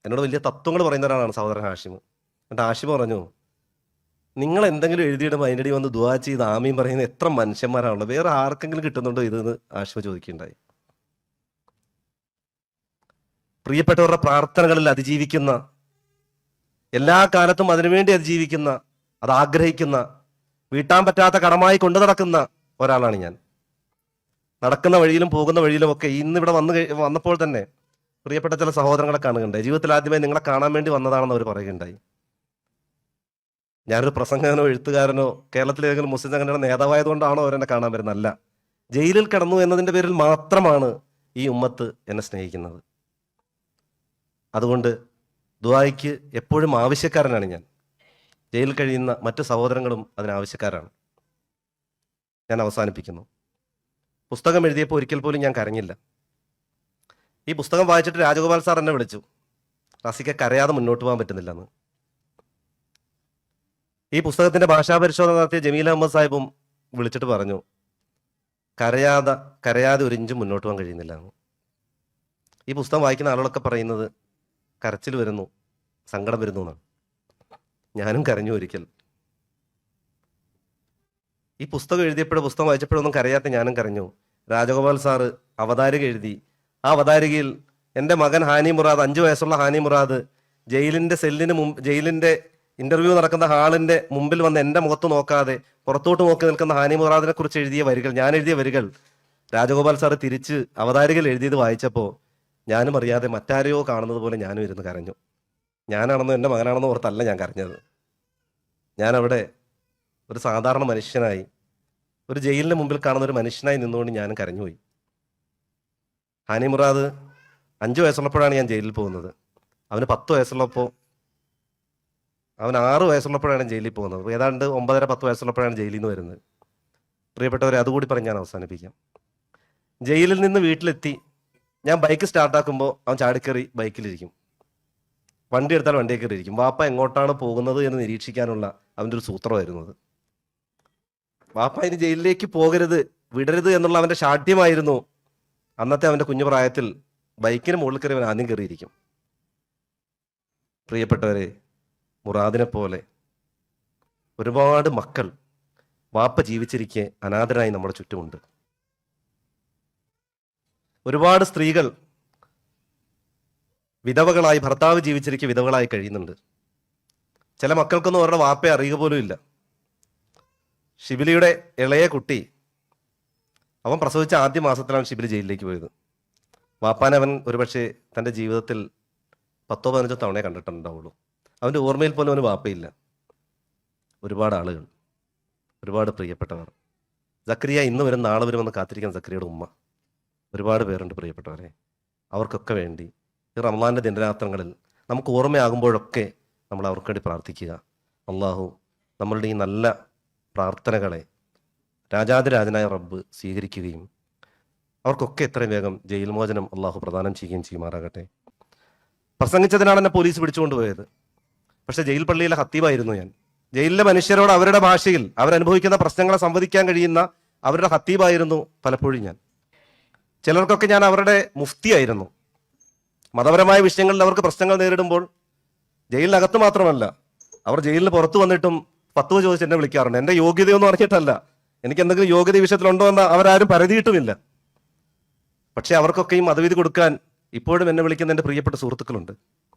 S1: എന്നോട് വലിയ തത്വങ്ങൾ പറയുന്ന ഒരാളാണ് സഹോദരൻ ഹാഷിം. എന്നിട്ട് ഹാഷിം പറഞ്ഞു, നിങ്ങൾ എന്തെങ്കിലും എഴുതിയിടുമ്പോൾ അതിൻ്റെ ഇടയിൽ വന്ന് ദുആ ചെയ്ത് ആമീൻ പറയുന്ന എത്ര മനുഷ്യന്മാരാണുള്ളത്, വേറെ ആർക്കെങ്കിലും കിട്ടുന്നുണ്ടോ ഇതെന്ന് ഹാഷിം ചോദിക്കുകയുണ്ടായി. പ്രിയപ്പെട്ടവരുടെ പ്രാർത്ഥനകളിൽ അതിജീവിക്കുന്ന, എല്ലാ കാലത്തും അതിനുവേണ്ടി അതിജീവിക്കുന്ന, അത് ആഗ്രഹിക്കുന്ന, വീട്ടാൻ പറ്റാത്ത കടമായി കൊണ്ടു നടക്കുന്ന ഒരാളാണ് ഞാൻ. നടക്കുന്ന വഴിയിലും പോകുന്ന വഴിയിലുമൊക്കെ ഇന്നിവിടെ വന്നപ്പോൾ തന്നെ പ്രിയപ്പെട്ട ചില സഹോദരങ്ങളെ കാണുകയുണ്ടായി. ജീവിതത്തിൽ ആദ്യമായി നിങ്ങളെ കാണാൻ വേണ്ടി വന്നതാണെന്ന് അവർ പറയുകയുണ്ടായി. ഞാനൊരു പ്രസംഗകനോ എഴുത്തുകാരനോ കേരളത്തിലെ ഏതെങ്കിലും മുസ്ലിം സംഘടനയുടെ നേതാവായതുകൊണ്ടാണോ അവരെന്നെ കാണാൻ വരുന്നതല്ല. ജയിലിൽ കിടന്നു എന്നതിൻ്റെ പേരിൽ മാത്രമാണ് ഈ ഉമ്മത്ത് എന്നെ സ്നേഹിക്കുന്നത്. അതുകൊണ്ട് ദുആയ്ക്ക് എപ്പോഴും ആവശ്യക്കാരനാണ് ഞാൻ. ജയിലിൽ കഴിയുന്ന മറ്റു സഹോദരങ്ങളും അതിനാവശ്യക്കാരാണ്. ഞാൻ അവസാനിപ്പിക്കുന്നു. പുസ്തകം എഴുതിയപ്പോൾ ഒരിക്കൽ പോലും ഞാൻ കരഞ്ഞില്ല. ഈ പുസ്തകം വായിച്ചിട്ട് രാജഗോപാൽ സാർ എന്നെ വിളിച്ചു, റാസിക്ക് കരയാതെ മുന്നോട്ട് പോകാൻ പറ്റുന്നില്ലെന്ന്. ഈ പുസ്തകത്തിന്റെ ഭാഷാ പരിശോധന നടത്തിയ ജമീൽ അഹമ്മദ് സാഹിബും വിളിച്ചിട്ട് പറഞ്ഞു, കരയാതെ ഒരു ഇഞ്ചും മുന്നോട്ട് പോകാൻ കഴിയുന്നില്ല എന്ന്. ഈ പുസ്തകം വായിക്കുന്ന ആളുകളൊക്കെ പറയുന്നത് കരച്ചിൽ വരുന്നു, സങ്കടം വരുന്നു എന്നാണ്. ഞാനും കരഞ്ഞു ഒരിക്കൽ. ഈ പുസ്തകം എഴുതിയപ്പോഴും പുസ്തകം വായിച്ചപ്പോഴൊന്നും കരയാത്ത ഞാനും കരഞ്ഞു. രാജഗോപാൽ സാറ് അവതാരിക എഴുതി. ആ അവതാരികയിൽ എൻ്റെ മകൻ ഹാനി മുറാദ്, 5 വയസ്സുള്ള ഹാനി മുറാദ്, ജയിലിൻ്റെ ഇന്റർവ്യൂ നടക്കുന്ന ഹാളിന്റെ മുമ്പിൽ വന്ന് എൻ്റെ മുഖത്ത് നോക്കാതെ പുറത്തോട്ട് നോക്കി നിൽക്കുന്ന ഹാനി മുറാദിനെ കുറിച്ച് എഴുതിയ വരികൾ, ഞാൻ എഴുതിയ വരികൾ രാജഗോപാൽ സാറ് തിരിച്ച് അവതാരികയിൽ എഴുതിയത് വായിച്ചപ്പോൾ ഞാനും അറിയാതെ മറ്റാരെയോ കാണുന്നത് പോലെ ഞാനും ഇരുന്ന് കരഞ്ഞു. ഞാനാണെന്നോ എൻ്റെ മകനാണെന്നോ ഓർത്തല്ല ഞാൻ കരഞ്ഞത്. ഞാനവിടെ ഒരു സാധാരണ മനുഷ്യനായി, ഒരു ജയിലിന് മുമ്പിൽ കാണുന്ന ഒരു മനുഷ്യനായി നിന്നുകൊണ്ട് ഞാനും കരഞ്ഞുപോയി. ഹാനി മുറാദ് 5 വയസ്സുള്ളപ്പോഴാണ് ഞാൻ ജയിലിൽ പോകുന്നത്. അവന് 10 വയസ്സുള്ളപ്പോൾ, അവൻ 6 വയസ്സുള്ളപ്പോഴാണ് ജയിലിൽ പോകുന്നത്. ഏതാണ്ട് 9-10 വയസ്സുള്ളപ്പോഴാണ് ജയിലിൽ നിന്ന് വരുന്നത്. പ്രിയപ്പെട്ടവരെ, അതുകൂടി പറഞ്ഞ് ഞാൻ അവസാനിപ്പിക്കാം. ജയിലിൽ നിന്ന് വീട്ടിലെത്തി ഞാൻ ബൈക്ക് സ്റ്റാർട്ടാക്കുമ്പോൾ അവൻ ചാടിക്കറി ബൈക്കിലിരിക്കും. വണ്ടി എടുത്താൽ വണ്ടിയെ കയറിയിരിക്കും. വാപ്പ എങ്ങോട്ടാണ് പോകുന്നത് എന്ന് നിരീക്ഷിക്കാനുള്ള അവൻ്റെ ഒരു സൂത്രമായിരുന്നത്. വാപ്പ ഇനി ജയിലിലേക്ക് പോകരുത്, വിടരുത് എന്നുള്ള അവൻ്റെ ശാഠ്യമായിരുന്നു. അന്നത്തെ അവൻ്റെ കുഞ്ഞു പ്രായത്തിൽ ബൈക്കിന് മുകളിൽ കയറി അവൻ ആദ്യം കയറിയിരിക്കും. പ്രിയപ്പെട്ടവരെ, മുറാദിനെ പോലെ ഒരുപാട് മക്കൾ വാപ്പ ജീവിച്ചിരിക്കെ അനാഥരായി നമ്മുടെ ചുറ്റുമുണ്ട്. ഒരുപാട് സ്ത്രീകൾ വിധവകളായി, ഭർത്താവ് ജീവിച്ചിരിക്കെ വിധവകളായി കഴിയുന്നുണ്ട്. ചില മക്കൾക്കൊന്നും അവരുടെ വാപ്പയെ അറിയുക പോലും ഇല്ല. ഷിബിലിയുടെ ഇളയ കുട്ടി, അവൻ പ്രസവിച്ച ആദ്യ മാസത്തിലാണ് ഷിബിലി ജയിലിലേക്ക് പോയത്. വാപ്പാനവൻ ഒരുപക്ഷെ തൻ്റെ ജീവിതത്തിൽ 10-15 തവണയെ കണ്ടിട്ടുണ്ടാവുള്ളൂ. അവൻ്റെ ഓർമ്മയിൽ പോലും അവന് വാപ്പയില്ല. ഒരുപാട് ആളുകൾ, ഒരുപാട് പ്രിയപ്പെട്ടവർ. സക്കരിയ ഇന്ന് വരും നാളെ വരുമെന്ന് കാത്തിരിക്കുന്ന സക്കരിയയുടെ ഉമ്മ ഒരുപാട് പേരുണ്ട് പ്രിയപ്പെട്ടവരെ. അവർക്കൊക്കെ വേണ്ടി ഈ റമദാൻ്റെ ദിനരാത്രങ്ങളിൽ നമുക്ക് ഓർമ്മയാകുമ്പോഴൊക്കെ നമ്മൾ അവർക്ക് വേണ്ടി പ്രാർത്ഥിക്കുക. അള്ളാഹു നമ്മളുടെ ഈ നല്ല പ്രാർത്ഥനകളെ രാജാതിരാജനായ റബ്ബ് സ്വീകരിക്കുകയും അവർക്കൊക്കെ എത്രയും വേഗം ജയിൽ മോചനം അള്ളാഹു പ്രദാനം ചെയ്യുകയും ചെയ്യുമാറാകട്ടെ. പ്രസംഗിച്ചതിനാണ് എന്നെ പോലീസ് പിടിച്ചുകൊണ്ടുപോയത്. പക്ഷേ ജയിൽ പള്ളിയിലെ ഹത്തീബായിരുന്നു ഞാൻ. ജയിലിലെ മനുഷ്യരോട് അവരുടെ ഭാഷയിൽ അവരനുഭവിക്കുന്ന പ്രശ്നങ്ങളെ സംവദിക്കാൻ കഴിയുന്ന അവരുടെ ഹത്തീബായിരുന്നു പലപ്പോഴും ഞാൻ. ചിലർക്കൊക്കെ ഞാൻ അവരുടെ മുഫ്തിയായിരുന്നു. മതപരമായ വിഷയങ്ങളിൽ അവർക്ക് പ്രശ്നങ്ങൾ നേരിടുമ്പോൾ ജയിലിനകത്ത് മാത്രമല്ല, അവർ ജയിലിന് പുറത്തു വന്നിട്ടും ഫത്വ ചോദിച്ച് എന്നെ വിളിക്കാറുണ്ട്. എൻ്റെ യോഗ്യതയൊന്നും അറിഞ്ഞിട്ടല്ല, എനിക്ക് എന്തെങ്കിലും യോഗ്യത ഈ വിഷയത്തിലുണ്ടോ എന്ന് അവരാരും പരതിയിട്ടുമില്ല. പക്ഷെ അവർക്കൊക്കെയും മതവിധി കൊടുക്കാൻ ഇപ്പോഴും എന്നെ വിളിക്കുന്ന എൻ്റെ പ്രിയപ്പെട്ട സുഹൃത്തുക്കളുണ്ട്.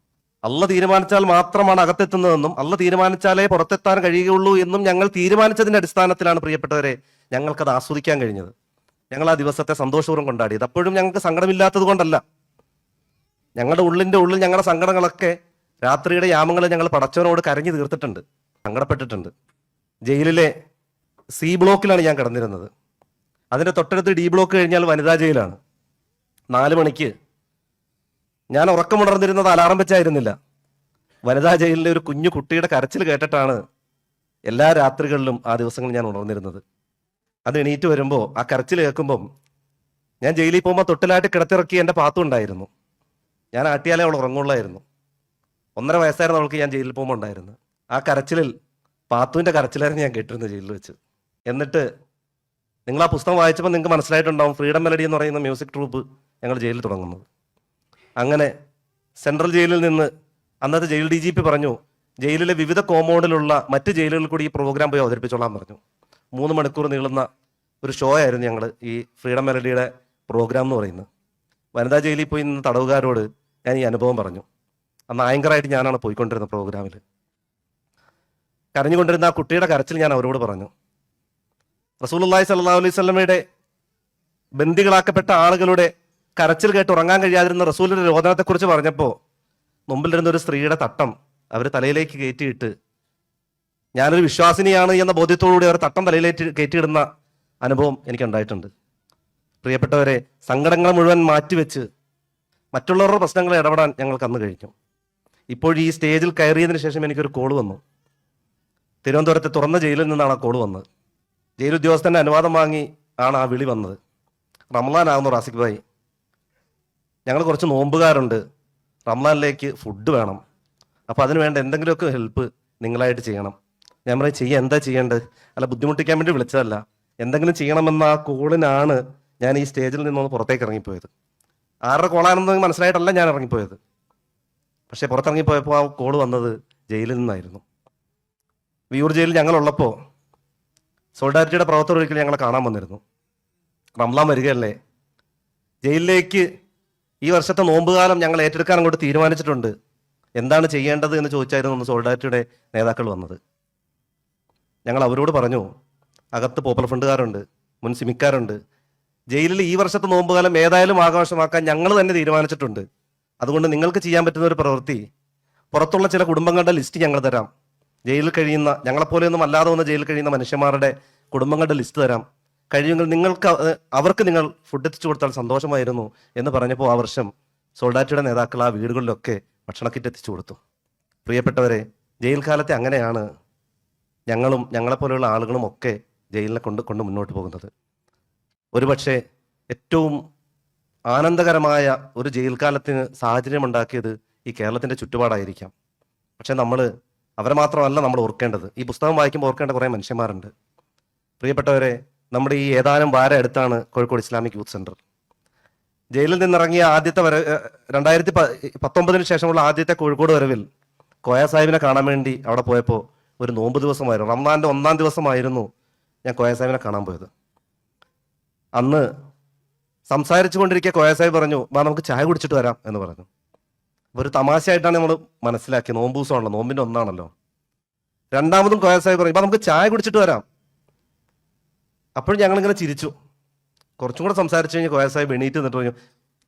S1: അള്ള തീരുമാനിച്ചാൽ മാത്രമാണ് അകത്തെത്തുന്നതെന്നും അള്ള തീരുമാനിച്ചാലേ പുറത്തെത്താൻ കഴിയുകയുള്ളൂ എന്നും ഞങ്ങൾ തീരുമാനിച്ചതിൻ്റെ അടിസ്ഥാനത്തിലാണ് പ്രിയപ്പെട്ടവരെ ഞങ്ങൾക്കത് ആസ്വദിക്കാൻ കഴിഞ്ഞത്. ഞങ്ങൾ ആ ദിവസത്തെ സന്തോഷപൂർവ്വം കൊണ്ടാടിയത്. അപ്പോഴും ഞങ്ങൾക്ക് സങ്കടമില്ലാത്തത് കൊണ്ടല്ല. ഞങ്ങളുടെ ഉള്ളിൻ്റെ ഉള്ളിൽ ഞങ്ങളുടെ സങ്കടങ്ങളൊക്കെ രാത്രിയുടെ യാമങ്ങളിൽ ഞങ്ങൾ പടച്ചവനോട് കരഞ്ഞു തീർത്തിട്ടുണ്ട്, സങ്കടപ്പെട്ടിട്ടുണ്ട്. ജയിലിലെ സി ബ്ലോക്കിലാണ് ഞാൻ കിടന്നിരുന്നത്. അതിൻ്റെ തൊട്ടടുത്ത് ഡി ബ്ലോക്ക് കഴിഞ്ഞാൽ വനിതാ ജയിലാണ്. 4 മണിക്ക് ഞാൻ ഉറക്കമുണർന്നിരുന്നത് അലാറം വെച്ചായിരുന്നില്ല. വനിതാ ജയിലിലെ ഒരു കുഞ്ഞു കുട്ടിയുടെ കരച്ചിൽ കേട്ടിട്ടാണ് എല്ലാ രാത്രികളിലും ആ ദിവസങ്ങളിൽ ഞാൻ ഉണർന്നിരുന്നത്. അത് എണീറ്റ് വരുമ്പോൾ ആ കരച്ചിൽ കേൾക്കുമ്പം ഞാൻ ജയിലിൽ പോകുമ്പോൾ തൊട്ടിലായിട്ട് കിടത്തിറക്കി എൻ്റെ പാത്തു ഉണ്ടായിരുന്നു. ഞാൻ ആട്ടിയാലേ അവൾ ഉറങ്ങുള്ളായിരുന്നു. 1.5 വയസ്സായിരുന്നു അവൾക്ക് ഞാൻ ജയിലിൽ പോകുമ്പോൾ ഉണ്ടായിരുന്നു. ആ കരച്ചിലിൽ പാത്തുവിൻ്റെ കരച്ചിലായിരുന്നു ഞാൻ കേട്ടിരുന്നത് ജയിലിൽ വെച്ച്. എന്നിട്ട് നിങ്ങൾ ആ പുസ്തകം വായിച്ചപ്പോൾ നിങ്ങൾക്ക് മനസ്സിലായിട്ടുണ്ടാവും, ഫ്രീഡം മെലഡി എന്ന് പറയുന്ന മ്യൂസിക് ട്രൂപ്പ് ഞങ്ങൾ ജയിലിൽ തുടങ്ങുന്നത്. അങ്ങനെ സെൻട്രൽ ജയിലിൽ നിന്ന് അന്നത്തെ ജയിൽ DGP പറഞ്ഞു, ജയിലിലെ വിവിധ കോമ്പൗണ്ടിലുള്ള മറ്റ് ജയിലുകളിൽ കൂടി ഈ പ്രോഗ്രാം പോയി അവതരിപ്പിച്ചോളാൻ പറഞ്ഞു. 3 മണിക്കൂർ നീളുന്ന ഒരു ഷോ ആയിരുന്നു ഞങ്ങൾ ഈ ഫ്രീഡം മെലഡിയുടെ പ്രോഗ്രാം എന്ന് പറയുന്നത്. വനിതാ ജയിലിൽ പോയി നിന്ന് തടവുകാരോട് ഞാൻ ഈ അനുഭവം പറഞ്ഞു. അന്ന് ആങ്കറായിട്ട് ഞാനാണ് പോയിക്കൊണ്ടിരുന്ന പ്രോഗ്രാമിൽ. കരഞ്ഞുകൊണ്ടിരുന്ന ആ കുട്ടിയുടെ കരച്ചിൽ ഞാൻ അവരോട് പറഞ്ഞു. റസൂലുള്ളാഹി സ്വല്ലല്ലാഹു അലൈഹി വസല്ലമയുടെ ബന്ദികളാക്കപ്പെട്ട ആളുകളുടെ കരച്ചിൽ കേട്ട് ഉറങ്ങാൻ കഴിയാതിരുന്ന റസൂലിന്റെ രോദനത്തെക്കുറിച്ച് പറഞ്ഞപ്പോൾ മുമ്പിലിരുന്ന ഒരു സ്ത്രീയുടെ തട്ടം അവർ തലയിലേക്ക് കയറ്റിയിട്ട്, ഞാനൊരു വിശ്വാസിനിയാണ് എന്ന ബോധ്യത്തോടുകൂടി അവർ തട്ടം തലയിലേക്ക് കയറ്റിയിടുന്ന അനുഭവം എനിക്കുണ്ടായിട്ടുണ്ട്. പ്രിയപ്പെട്ടവരെ, സങ്കടങ്ങൾ മുഴുവൻ മാറ്റിവെച്ച് മറ്റുള്ളവരുടെ പ്രശ്നങ്ങളെ ഇടപെടാൻ ഞങ്ങൾക്ക് അന്ന് കഴിഞ്ഞു. ഇപ്പോൾ ഈ സ്റ്റേജിൽ കയറിയതിന് ശേഷം എനിക്കൊരു കോൾ വന്നു. തിരുവനന്തപുരത്തെ തുറന്ന ജയിലിൽ നിന്നാണ് ആ കോൾ വന്നത്. ജയിൽ ഉദ്യോഗസ്ഥൻ്റെ അനുവാദം വാങ്ങി ആണ് ആ വിളി വന്നത്. റംലാനാകുന്നു റാസിഖ് ഭായി, ഞങ്ങൾ കുറച്ച് നോമ്പുകാരുണ്ട്, റംലാനിലേക്ക് ഫുഡ് വേണം, അപ്പോൾ അതിന് വേണ്ട എന്തെങ്കിലുമൊക്കെ ഹെൽപ്പ് നിങ്ങളായിട്ട് ചെയ്യണം. ഞാൻ പറയും, ചെയ്യാൻ എന്താ ചെയ്യേണ്ടത്? അല്ല, ബുദ്ധിമുട്ടിക്കാൻ വേണ്ടി വിളിച്ചതല്ല, എന്തെങ്കിലും ചെയ്യണമെന്ന ആ കോളിനാണ് ഞാൻ ഈ സ്റ്റേജിൽ നിന്നൊന്ന് പുറത്തേക്ക് ഇറങ്ങിപ്പോയത്. ആരുടെ കോളാണെന്ന് മനസ്സിലായിട്ടല്ല ഞാൻ ഇറങ്ങിപ്പോയത്. പക്ഷേ പുറത്തിറങ്ങിപ്പോയപ്പോൾ ആ കോള് വന്നത് ജയിലിൽ നിന്നായിരുന്നു. വിയൂർ ജയിലിൽ ഞങ്ങളുള്ളപ്പോൾ സോളിഡാരിറ്റിയുടെ പ്രവർത്തകർ ഒരിക്കലും ഞങ്ങളെ കാണാൻ വന്നിരുന്നു. റംലാൻ വരികയല്ലേ, ജയിലിലേക്ക് ഈ വർഷത്തെ നോമ്പുകാലം ഞങ്ങൾ ഏറ്റെടുക്കാൻ അങ്ങോട്ട് തീരുമാനിച്ചിട്ടുണ്ട്, എന്താണ് ചെയ്യേണ്ടത് എന്ന് ചോദിച്ചായിരുന്നു സോളിഡാരിറ്റിയുടെ നേതാക്കൾ വന്നത്. ഞങ്ങൾ അവരോട് പറഞ്ഞു, അകത്ത് പോപ്പുലർ ഫണ്ടുകാരുണ്ട്, മുൻ സിമിക്കാരുണ്ട്, ജയിലിൽ ഈ വർഷത്തെ നോമ്പുകാലം ഏതായാലും ആഘോഷമാക്കാൻ ഞങ്ങൾ തന്നെ തീരുമാനിച്ചിട്ടുണ്ട്. അതുകൊണ്ട് നിങ്ങൾക്ക് ചെയ്യാൻ പറ്റുന്ന ഒരു പ്രവൃത്തി, പുറത്തുള്ള ചില കുടുംബങ്ങളുടെ ലിസ്റ്റ് ഞങ്ങൾ തരാം, ജയിലിൽ കഴിയുന്ന ഞങ്ങളെപ്പോലെയൊന്നും അല്ലാതെ വന്ന് ജയിലിൽ കഴിയുന്ന മനുഷ്യന്മാരുടെ കുടുംബങ്ങളുടെ ലിസ്റ്റ് തരാം, കഴിയുമെങ്കിൽ നിങ്ങൾക്ക് അവർക്ക് നിങ്ങൾ ഫുഡ് എത്തിച്ചു കൊടുത്താൽ സന്തോഷമായിരുന്നു എന്ന് പറഞ്ഞപ്പോൾ ആ വർഷം സോൾഡാറ്റിയുടെ നേതാക്കൾ ആ വീടുകളിലൊക്കെ ഭക്ഷണ കിറ്റ് എത്തിച്ചു കൊടുത്തു. പ്രിയപ്പെട്ടവരെ, ജയിൽ കാലത്തെ അങ്ങനെയാണ് ഞങ്ങളും ഞങ്ങളെപ്പോലെയുള്ള ആളുകളും ഒക്കെ ജയിലിനെ കൊണ്ട് മുന്നോട്ട് പോകുന്നത്. ഒരുപക്ഷെ ഏറ്റവും ആനന്ദകരമായ ഒരു ജയിൽ കാലത്തിന് സാഹചര്യമുണ്ടാക്കിയത് ഈ കേരളത്തിൻ്റെ ചുറ്റുപാടായിരിക്കാം. പക്ഷെ അവരെ മാത്രമല്ല നമ്മൾ ഓർക്കേണ്ടത്. ഈ പുസ്തകം വായിക്കുമ്പോൾ ഓർക്കേണ്ട കുറേ മനുഷ്യന്മാരുണ്ട്. പ്രിയപ്പെട്ടവരെ, നമ്മുടെ ഈ ഏതാനും വാരം അടുത്താണ് കോഴിക്കോട് ഇസ്ലാമിക് യൂത്ത് സെൻറ്റർ. ജയിലിൽ നിന്നിറങ്ങിയ ആദ്യത്തെ 2019 ശേഷമുള്ള ആദ്യത്തെ കോഴിക്കോട് വരവിൽ കോയ സാഹിബിനെ കാണാൻ വേണ്ടി അവിടെ പോയപ്പോൾ ഒരു നോമ്പ് ദിവസമായിരുന്നു, റംസാൻ്റെ 1-ാം ദിവസമായിരുന്നു ഞാൻ കോയ സാഹിബിനെ കാണാൻ പോയത്. അന്ന് സംസാരിച്ചു കൊണ്ടിരിക്കുക കോയ സാഹിബ് പറഞ്ഞു, നമുക്ക് ചായ കുടിച്ചിട്ട് വരാം എന്ന് പറഞ്ഞു. ഒരു തമാശയായിട്ടാണ് നമ്മൾ മനസ്സിലാക്കി, നോമ്പ് ദിവസമാണല്ലോ, നോമ്പിൻ്റെ 1-ആണല്ലോ. രണ്ടാമതും കോയ സാഹിബ് പറഞ്ഞു, നമുക്ക് ചായ കുടിച്ചിട്ട് വരാം. അപ്പോഴും ഞങ്ങളിങ്ങനെ ചിരിച്ചു. കുറച്ചും കൂടെ സംസാരിച്ചു കഴിഞ്ഞ് കോയ സാഹിബ് എണീറ്റ് നിന്നിട്ട് പറഞ്ഞു,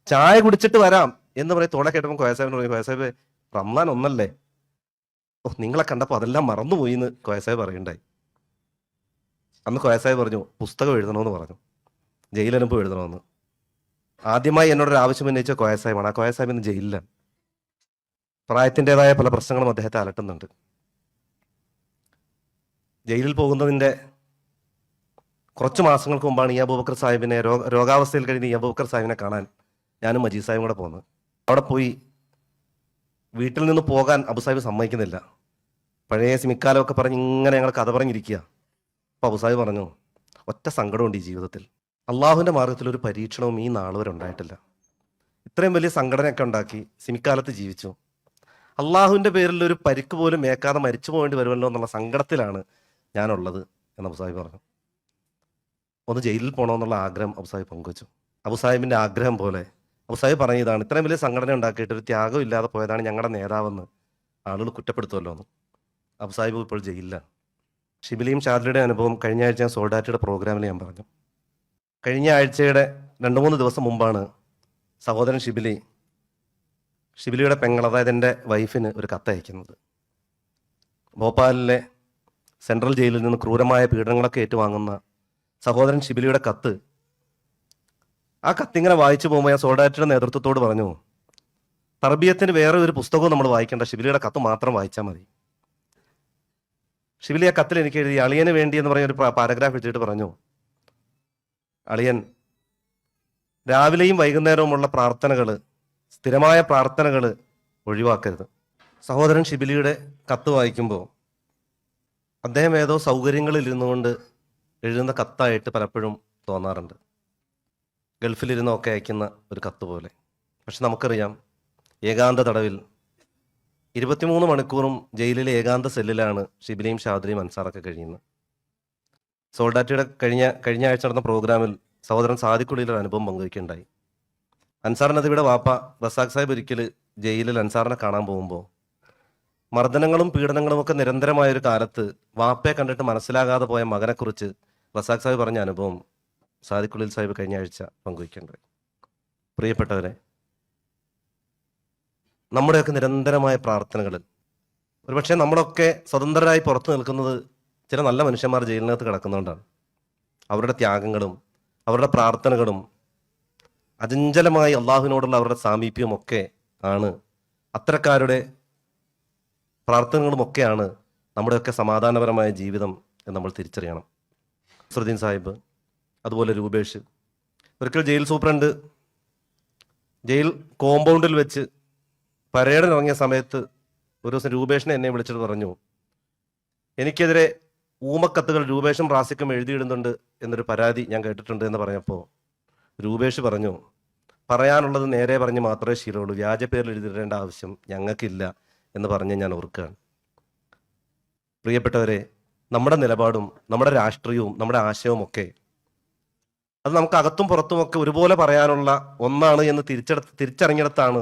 S1: ചായ കുടിച്ചിട്ട് വരാം എന്ന് പറയും. തോളെ കേട്ടപ്പോൾ കോയ സാഹിബിന് പറഞ്ഞു, കോയ സാഹിബ് റംസാൻ ഒന്നല്ലേ? ഓ, നിങ്ങളെ കണ്ടപ്പോൾ അതെല്ലാം മറന്നുപോയി എന്ന് കോയസാഹിബ് പറയുണ്ടായി. അന്ന് കോയസാഹിബ് പറഞ്ഞു പുസ്തകം എഴുതണമെന്ന് പറഞ്ഞു, ജയിലനുഭവം എഴുതണമെന്ന്. ആദ്യമായി എന്നോടൊരു ആവശ്യം ഉന്നയിച്ച കോയസാഹിബാണ്. ആ കോയസാഹിബ് ഇന്ന് ജയിലിലാണ്. പ്രായത്തിൻ്റെതായ പല പ്രശ്നങ്ങളും അദ്ദേഹത്തെ അലട്ടുന്നുണ്ട്. ജയിലിൽ പോകുന്നതിൻ്റെ കുറച്ച് മാസങ്ങൾക്ക് മുമ്പാണ് ഈ അബൂബക്കർ സാഹിബിനെ രോഗാവസ്ഥയിൽ കഴിഞ്ഞ് ഈ അബൂബക്കർ സാഹിബിനെ കാണാൻ ഞാനും മജീദ് സാഹിബും കൂടെ പോകുന്നത്. അവിടെ പോയി വീട്ടിൽ നിന്ന് പോകാൻ അബു സാഹിബ് സമ്മതിക്കുന്നില്ല. പഴയ സിമിക്കാലമൊക്കെ പറഞ്ഞ് ഇങ്ങനെ ഞങ്ങൾ കഥ പറഞ്ഞിരിക്കുക. അപ്പോൾ അബു സാഹിബ് പറഞ്ഞു, ഒറ്റ സങ്കടമുണ്ട് ഈ ജീവിതത്തിൽ, അള്ളാഹുവിൻ്റെ മാർഗത്തിൽ ഒരു പരീക്ഷണവും ഈ നാൾ വരെ ഉണ്ടായിട്ടില്ല. ഇത്രയും വലിയ സംഘടനയൊക്കെ ഉണ്ടാക്കി സിമിക്കാലത്ത് ജീവിച്ചു, അള്ളാഹുവിൻ്റെ പേരിൽ ഒരു പരിക്ക് പോലും ഏക്കാതെ മരിച്ചു പോകേണ്ടി വരുമല്ലോ എന്നുള്ള സങ്കടത്തിലാണ് ഞാനുള്ളത് എന്ന് അബു സാഹിബ് പറഞ്ഞു. ഒന്ന് ജയിലിൽ പോകണമെന്നുള്ള ആഗ്രഹം അബു സാഹിബ് പങ്കുവച്ചു. അബു സാഹിബിൻ്റെ ആഗ്രഹം പോലെ അബു സാഹിബ് പറഞ്ഞതാണ്, ഇത്രയും വലിയ സംഘടന ഉണ്ടാക്കിയിട്ട് ഒരു ത്യാഗം ഇല്ലാതെ പോയതാണ് ഞങ്ങളുടെ നേതാവെന്ന് ആളുകൾ കുറ്റപ്പെടുത്തുമല്ലോ എന്ന്. അബു സാഹിബ് ഇപ്പോൾ ജയിലിലാണ്. ഷിബിലിയും ഷാദിലയുടെ അനുഭവം കഴിഞ്ഞ ആഴ്ച ഞാൻ സോൾഡാറ്റിയുടെ പ്രോഗ്രാമിൽ ഞാൻ പറഞ്ഞു. കഴിഞ്ഞ ആഴ്ചയുടെ 2-3 ദിവസം മുമ്പാണ് സഹോദരൻ ഷിബിലിയുടെ പെങ്ങൾ, അതായത് എൻ്റെ വൈഫിന് ഒരു കത്തയക്കുന്നത്. ഭോപ്പാലിലെ സെൻട്രൽ ജയിലിൽ നിന്ന് ക്രൂരമായ പീഡനങ്ങളൊക്കെ ഏറ്റുവാങ്ങുന്ന സഹോദരൻ ഷിബിലിയുടെ കത്ത്. ആ കത്തിങ്ങനെ വായിച്ചു പോകുമ്പോൾ ഞാൻ സോൾഡാറ്റിയുടെ നേതൃത്വത്തോട് പറഞ്ഞു, തർബിയത്തിന് വേറെ ഒരു പുസ്തകവും നമ്മൾ വായിക്കേണ്ട, ഷിബിലിയുടെ കത്ത് മാത്രം വായിച്ചാൽ മതി. ഷിബിലി ആ കത്തിൽ എനിക്ക് എഴുതി, അളിയന് വേണ്ടി എന്ന് പറഞ്ഞൊരു പാരഗ്രാഫ് എഴുതിയിട്ട് പറഞ്ഞു, അളിയൻ രാവിലെയും വൈകുന്നേരവുമുള്ള പ്രാർത്ഥനകൾ, സ്ഥിരമായ പ്രാർത്ഥനകൾ ഒഴിവാക്കരുത്. സഹോദരൻ ഷിബിലിയുടെ കത്ത് വായിക്കുമ്പോൾ അദ്ദേഹം ഏതോ സൗകര്യങ്ങളിൽ ഇരുന്നുകൊണ്ട് എഴുതുന്ന കത്തായിട്ട് പലപ്പോഴും തോന്നാറുണ്ട്, ഗൾഫിലിരുന്നൊക്കെ അയക്കുന്ന ഒരു കത്ത് പോലെ. പക്ഷെ നമുക്കറിയാം, ഏകാന്ത തടവിൽ 23 മണിക്കൂറും ജയിലിലെ ഏകാന്ത സെല്ലിലാണ് ഷിബിലിയും ഷാദിലിയും അൻസാറൊക്കെ കഴിയുന്നത്. സോൾഡാറ്റിയുടെ കഴിഞ്ഞ ആഴ്ച നടന്ന പ്രോഗ്രാമിൽ സഹോദരൻ സാദിഖുള്ളിയിൽ ഒരു അനുഭവം പങ്കുവയ്ക്കുകയുണ്ടായി. അൻസാർ നദിയുടെ വാപ്പ റസാഖ് സാഹിബ് ഒരിക്കൽ ജയിലിൽ അൻസാറിനെ കാണാൻ പോകുമ്പോൾ മർദ്ദനങ്ങളും പീഡനങ്ങളും ഒക്കെ നിരന്തരമായൊരു കാലത്ത് വാപ്പയെ കണ്ടിട്ട് മനസ്സിലാകാതെ പോയ മകനെക്കുറിച്ച് റസാഖ് സാഹിബ് പറഞ്ഞ അനുഭവം സാദിഖുള്ളിൽ സാഹിബ് കഴിഞ്ഞ ആഴ്ച പങ്കുവയ്ക്കേണ്ടത്. പ്രിയപ്പെട്ടവരെ, നമ്മുടെയൊക്കെ നിരന്തരമായ പ്രാർത്ഥനകളിൽ ഒരുപക്ഷെ നമ്മളൊക്കെ സ്വതന്ത്രരായി പുറത്തു നിൽക്കുന്നത് ചില നല്ല മനുഷ്യന്മാർ ജയിലിനകത്ത് കിടക്കുന്നതുകൊണ്ടാണ്. അവരുടെ ത്യാഗങ്ങളും അവരുടെ പ്രാർത്ഥനകളും അചഞ്ചലമായി അള്ളാഹുവിനോടുള്ള അവരുടെ സാമീപ്യവും ഒക്കെ ആണ്, അത്തരക്കാരുടെ പ്രാർത്ഥനകളുമൊക്കെയാണ് നമ്മുടെയൊക്കെ സമാധാനപരമായ ജീവിതം എന്ന് നമ്മൾ തിരിച്ചറിയണം. നസ്രുദ്ദീൻ സാഹിബ്, അതുപോലെ രൂപേഷ്. ഒരിക്കൽ ജയിൽ സൂപ്രണ്ട് ജയിൽ കോമ്പൗണ്ടിൽ വെച്ച് പരേഡിന് ഇറങ്ങിയ സമയത്ത് ഒരു ദിവസം രൂപേഷിനെ എന്നെ വിളിച്ചിട്ട് പറഞ്ഞു, എനിക്കെതിരെ ഊമക്കത്തുകൾ രൂപേഷും റാസിക്കും എഴുതിയിടുന്നുണ്ട് എന്നൊരു പരാതി ഞാൻ കേട്ടിട്ടുണ്ട് എന്ന് പറഞ്ഞപ്പോൾ രൂപേഷ് പറഞ്ഞു, പറയാനുള്ളത് നേരെ പറഞ്ഞ് മാത്രമേ ശീലമുള്ളൂ, വ്യാജ പേരിൽ എഴുതിയിടേണ്ട ആവശ്യം ഞങ്ങൾക്കില്ല എന്ന് പറഞ്ഞ് ഞാൻ ഓർക്കുകയാണ്. പ്രിയപ്പെട്ടവരെ, നമ്മുടെ നിലപാടും നമ്മുടെ രാഷ്ട്രീയവും നമ്മുടെ ആശയവും ഒക്കെ അത് നമുക്ക് അകത്തും പുറത്തുമൊക്കെ ഒരുപോലെ പറയാനുള്ള ഒന്നാണ് എന്ന് തിരിച്ചറിഞ്ഞിടത്താണ്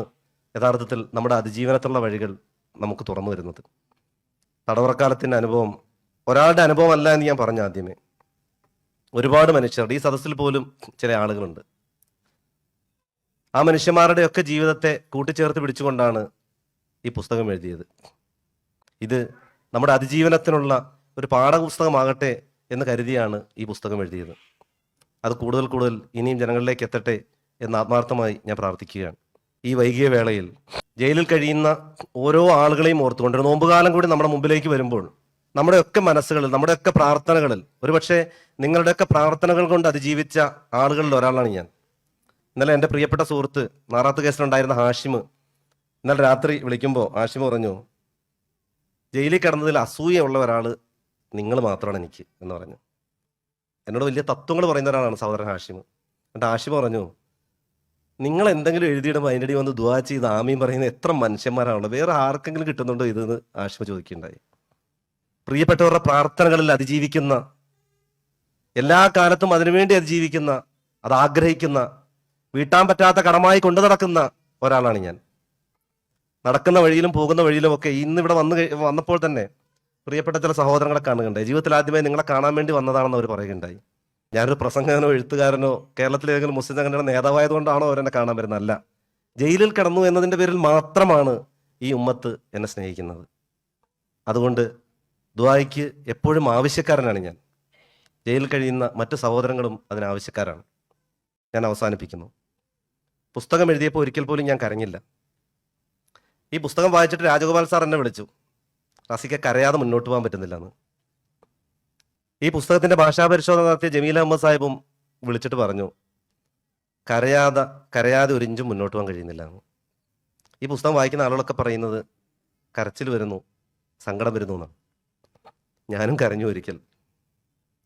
S1: യഥാർത്ഥത്തിൽ നമ്മുടെ അതിജീവനത്തിലുള്ള വഴികൾ നമുക്ക് തുറന്നു വരുന്നത്. തടവറക്കാലത്തിൻ്റെ അനുഭവം ഒരാളുടെ അനുഭവമല്ല എന്ന് ഞാൻ പറഞ്ഞു ആദ്യമേ. ഒരുപാട് മനുഷ്യർ, ഈ സദസ്സിൽ പോലും ചില ആളുകളുണ്ട്, ആ മനുഷ്യന്മാരുടെയൊക്കെ ജീവിതത്തെ കൂട്ടിച്ചേർത്ത് പിടിച്ചുകൊണ്ടാണ് ഈ പുസ്തകം എഴുതിയത്. ഇത് നമ്മുടെ അതിജീവനത്തിനുള്ള ഒരു പാഠപുസ്തകമാകട്ടെ എന്ന് കരുതിയാണ് ഈ പുസ്തകം എഴുതിയത്. അത് കൂടുതൽ ഇനിയും ജനങ്ങളിലേക്ക് എത്തട്ടെ എന്ന് ആത്മാർത്ഥമായി ഞാൻ പ്രാർത്ഥിക്കുകയാണ്. ഈ വൈകിയ വേളയിൽ ജയിലിൽ കഴിയുന്ന ഓരോ ആളുകളെയും ഓർത്തുകൊണ്ട് നോമ്പുകാലം കൂടി നമ്മുടെ മുമ്പിലേക്ക് വരുമ്പോൾ നമ്മുടെയൊക്കെ മനസ്സുകളിൽ, നമ്മുടെയൊക്കെ പ്രാർത്ഥനകളിൽ, ഒരുപക്ഷെ നിങ്ങളുടെയൊക്കെ പ്രാർത്ഥനകൾ കൊണ്ട് അതിജീവിച്ച ആളുകളിൽ ഒരാളാണ് ഞാൻ. ഇന്നലെ എൻ്റെ പ്രിയപ്പെട്ട സുഹൃത്ത്, നാറാത്ത് കേസിലുണ്ടായിരുന്ന ഹാഷിം, ഇന്നലെ രാത്രി വിളിക്കുമ്പോൾ ഹാഷിം പറഞ്ഞു, ജയിലിൽ കിടന്നതിൽ അസൂയുള്ള ഒരാൾ നിങ്ങൾ മാത്രമാണ് എനിക്ക് എന്ന് പറഞ്ഞു. എന്നോട് വലിയ തത്വങ്ങൾ പറയുന്ന ഒരാളാണ് സഹോദരൻ ഹാഷിം. എന്നിട്ട് ഹാഷിം പറഞ്ഞു, നിങ്ങൾ എന്തെങ്കിലും എഴുതിയിടുമ്പോൾ അതിൻ്റെ വന്ന് ദുആ ചെയ്ത് ആമീൻ പറയുന്ന എത്ര മനുഷ്യന്മാരാണുള്ളത്, വേറെ ആർക്കെങ്കിലും കിട്ടുന്നുണ്ടോ ഇതെന്ന് ഹാഷിം ചോദിക്കുകയുണ്ടായി. പ്രിയപ്പെട്ടവരുടെ പ്രാർത്ഥനകളിൽ അതിജീവിക്കുന്ന, എല്ലാ കാലത്തും അതിനുവേണ്ടി അതിജീവിക്കുന്ന, അത് ആഗ്രഹിക്കുന്ന, വീട്ടാൻ പറ്റാത്ത കടമായി കൊണ്ടു നടക്കുന്ന ഒരാളാണ് ഞാൻ. നടക്കുന്ന വഴിയിലും പോകുന്ന വഴിയിലും ഒക്കെ ഇന്നിവിടെ വന്നപ്പോൾ തന്നെ പ്രിയപ്പെട്ട ചില സഹോദരങ്ങളെ കാണുകയുണ്ടായി. ജീവിതത്തിൽ ആദ്യമായി നിങ്ങളെ കാണാൻ വേണ്ടി വന്നതാണെന്ന് അവർ പറയുകയുണ്ടായി. ഞാനൊരു പ്രസംഗകനോ എഴുത്തുകാരനോ കേരളത്തിലെ ഏതെങ്കിലും മുസ്ലിം സംഘടനയുടെ നേതാവായതുകൊണ്ടാണോ അവരെന്നെ കാണാൻ വരുന്നത്? അല്ല, ജയിലിൽ കിടന്നു എന്നതിൻ്റെ പേരിൽ മാത്രമാണ് ഈ ഉമ്മത്ത് എന്നെ സ്നേഹിക്കുന്നത്. അതുകൊണ്ട് ദുആയ്ക്ക് എപ്പോഴും ആവശ്യക്കാരനാണ് ഞാൻ. ജയിലിൽ കഴിയുന്ന മറ്റു സഹോദരങ്ങളും അതിനാവശ്യക്കാരാണ്. ഞാൻ അവസാനിപ്പിക്കുന്നു. പുസ്തകം എഴുതിയപ്പോൾ ഒരിക്കൽ പോലും ഞാൻ കരഞ്ഞില്ല. ഈ പുസ്തകം വായിച്ചിട്ട് രാജഗോപാൽ സാർ എന്നെ വിളിച്ചു, റാസിക്ക് കരയാതെ മുന്നോട്ട് പോകാൻ പറ്റുന്നില്ല എന്ന്. ഈ പുസ്തകത്തിന്റെ ഭാഷാപരിശോധന നടത്തിയ ജമീൽ അഹമ്മദ് സാഹിബും വിളിച്ചിട്ട് പറഞ്ഞു, കരയാതെ ഒരു ഇഞ്ചും മുന്നോട്ട് പോകാൻ കഴിയുന്നില്ല എന്ന്. ഈ പുസ്തകം വായിക്കുന്ന ആളുകളൊക്കെ പറയുന്നത് കരച്ചിൽ വരുന്നു, സങ്കടം വരുന്നു എന്നാണ്. ഞാനും കരഞ്ഞു ഒരിക്കൽ.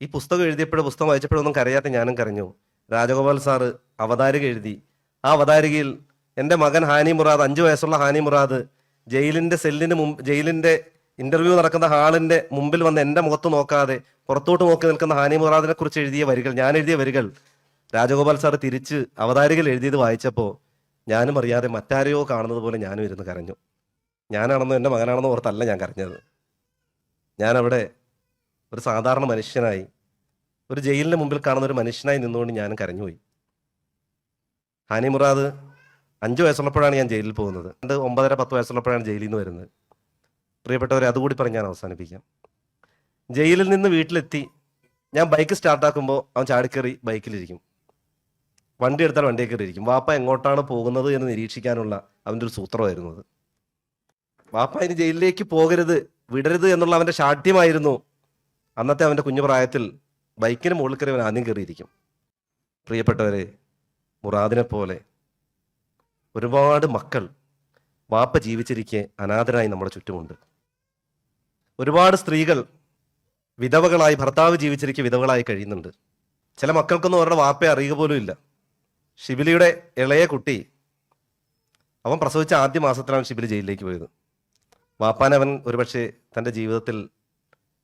S1: ഈ പുസ്തകം എഴുതിയപ്പോഴും പുസ്തകം വായിച്ചപ്പോഴൊന്നും കരയാത്ത ഞാനും കരഞ്ഞു. രാജഗോപാൽ സാറ് അവതാരിക എഴുതി. ആ അവതാരികയിൽ എൻ്റെ മകൻ ഹാനി മുറാദ്, 5 വയസ്സുള്ള ഹാനി മുറാദ്, ജയിലിന്റെ ഇന്റർവ്യൂ നടക്കുന്ന ഹാളിന്റെ മുമ്പിൽ വന്ന് എൻ്റെ മുഖത്ത് നോക്കാതെ പുറത്തോട്ട് നോക്കി നിൽക്കുന്ന ഹാനി മുറാദിനെ കുറിച്ച് എഴുതിയ വരികൾ, ഞാൻ എഴുതിയ വരികൾ രാജഗോപാൽ സാറ് തിരിച്ച് അവതാരികയിൽ എഴുതിയത് വായിച്ചപ്പോൾ ഞാനും അറിയാതെ മറ്റാരെയോ കാണുന്നത് പോലെ ഞാനും ഇരുന്ന് കരഞ്ഞു. ഞാനാണെന്നോ എൻ്റെ മകനാണെന്നോ ഓർത്തല്ല ഞാൻ കരഞ്ഞത്. ഞാനവിടെ ഒരു സാധാരണ മനുഷ്യനായി, ഒരു ജയിലിന് മുമ്പിൽ കാണുന്ന ഒരു മനുഷ്യനായി നിന്നുകൊണ്ട് ഞാനും കരഞ്ഞുപോയി. ഹാനി മുറാദ് 5 വയസ്സുള്ളപ്പോഴാണ് ഞാൻ ജയിലിൽ പോകുന്നത്. 9-10 വയസ്സുള്ളപ്പോഴാണ് ജയിലിൽ നിന്ന് വരുന്നത്. പ്രിയപ്പെട്ടവരെ, അതുകൂടി പറഞ്ഞ് ഞാൻ അവസാനിപ്പിക്കാം. ജയിലിൽ നിന്ന് വീട്ടിലെത്തി ഞാൻ ബൈക്ക് സ്റ്റാർട്ടാക്കുമ്പോൾ അവൻ ചാടിക്കറി ബൈക്കിലിരിക്കും. വണ്ടി എടുത്താൽ വണ്ടിയെ കയറിയിരിക്കും. വാപ്പ എങ്ങോട്ടാണ് പോകുന്നത് എന്ന് നിരീക്ഷിക്കാനുള്ള അവൻ്റെ ഒരു സൂത്രമായിരുന്നത്. വാപ്പ ഇനി ജയിലിലേക്ക് പോകരുത്, വിടരുത് എന്നുള്ള അവൻ്റെ ശാഠ്യമായിരുന്നു. അന്നത്തെ അവൻ്റെ കുഞ്ഞു പ്രായത്തിൽ ബൈക്കിന് മുകളിൽ കയറി അവൻ ആദ്യം കയറിയിരിക്കും. പ്രിയപ്പെട്ടവരെ, മുറാദിനെ പോലെ ഒരുപാട് മക്കൾ വാപ്പ ജീവിച്ചിരിക്കെ അനാഥരായി നമ്മുടെ ചുറ്റുമുണ്ട്. ഒരുപാട് സ്ത്രീകൾ വിധവകളായി, ഭർത്താവ് ജീവിച്ചിരിക്കെ വിധവകളായി കഴിയുന്നുണ്ട്. ചില മക്കൾക്കൊന്നും അവരുടെ വാപ്പയെ അറിയുക പോലും ഇല്ല. ഷിബിലിയുടെ ഇളയ കുട്ടി, അവൻ പ്രസവിച്ച ആദ്യ മാസത്തിലാണ് ഷിബിലി ജയിലിലേക്ക് പോയത്. വാപ്പാനെ അവൻ ഒരുപക്ഷെ തൻ്റെ ജീവിതത്തിൽ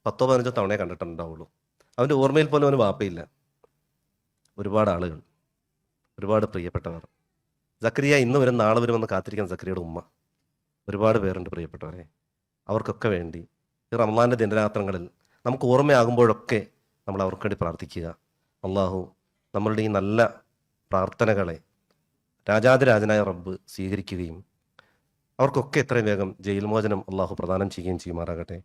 S1: 10-15 തവണയെ കണ്ടിട്ടുണ്ടാവുള്ളൂ. അവൻ്റെ ഓർമ്മയിൽ പോലും അവന് വാപ്പയില്ല. ഒരുപാട് ആളുകൾ, ഒരുപാട് പ്രിയപ്പെട്ടവർ. സക്കരിയ ഇന്ന് വരും നാളെ വരുമെന്ന് കാത്തിരിക്കുന്ന സക്കരിയുടെ ഉമ്മ, ഒരുപാട് പേരുണ്ട് പ്രിയപ്പെട്ടവരെ. അവർക്കൊക്കെ വേണ്ടി ഈ റമദാൻ്റെ ദിനരാത്രങ്ങളിൽ നമുക്ക് ഓർമ്മയാകുമ്പോഴൊക്കെ നമ്മൾ അവർക്ക് വേണ്ടി പ്രാർത്ഥിക്കുക. അള്ളാഹു നമ്മളുടെ ഈ നല്ല പ്രാർത്ഥനകളെ രാജാതിരാജനായ റബ്ബ് സ്വീകരിക്കുകയും അവർക്കൊക്കെ എത്രയും വേഗം ജയിൽ മോചനം അള്ളാഹു പ്രദാനം ചെയ്യുകയും ചെയ്യുമാറാകട്ടെ.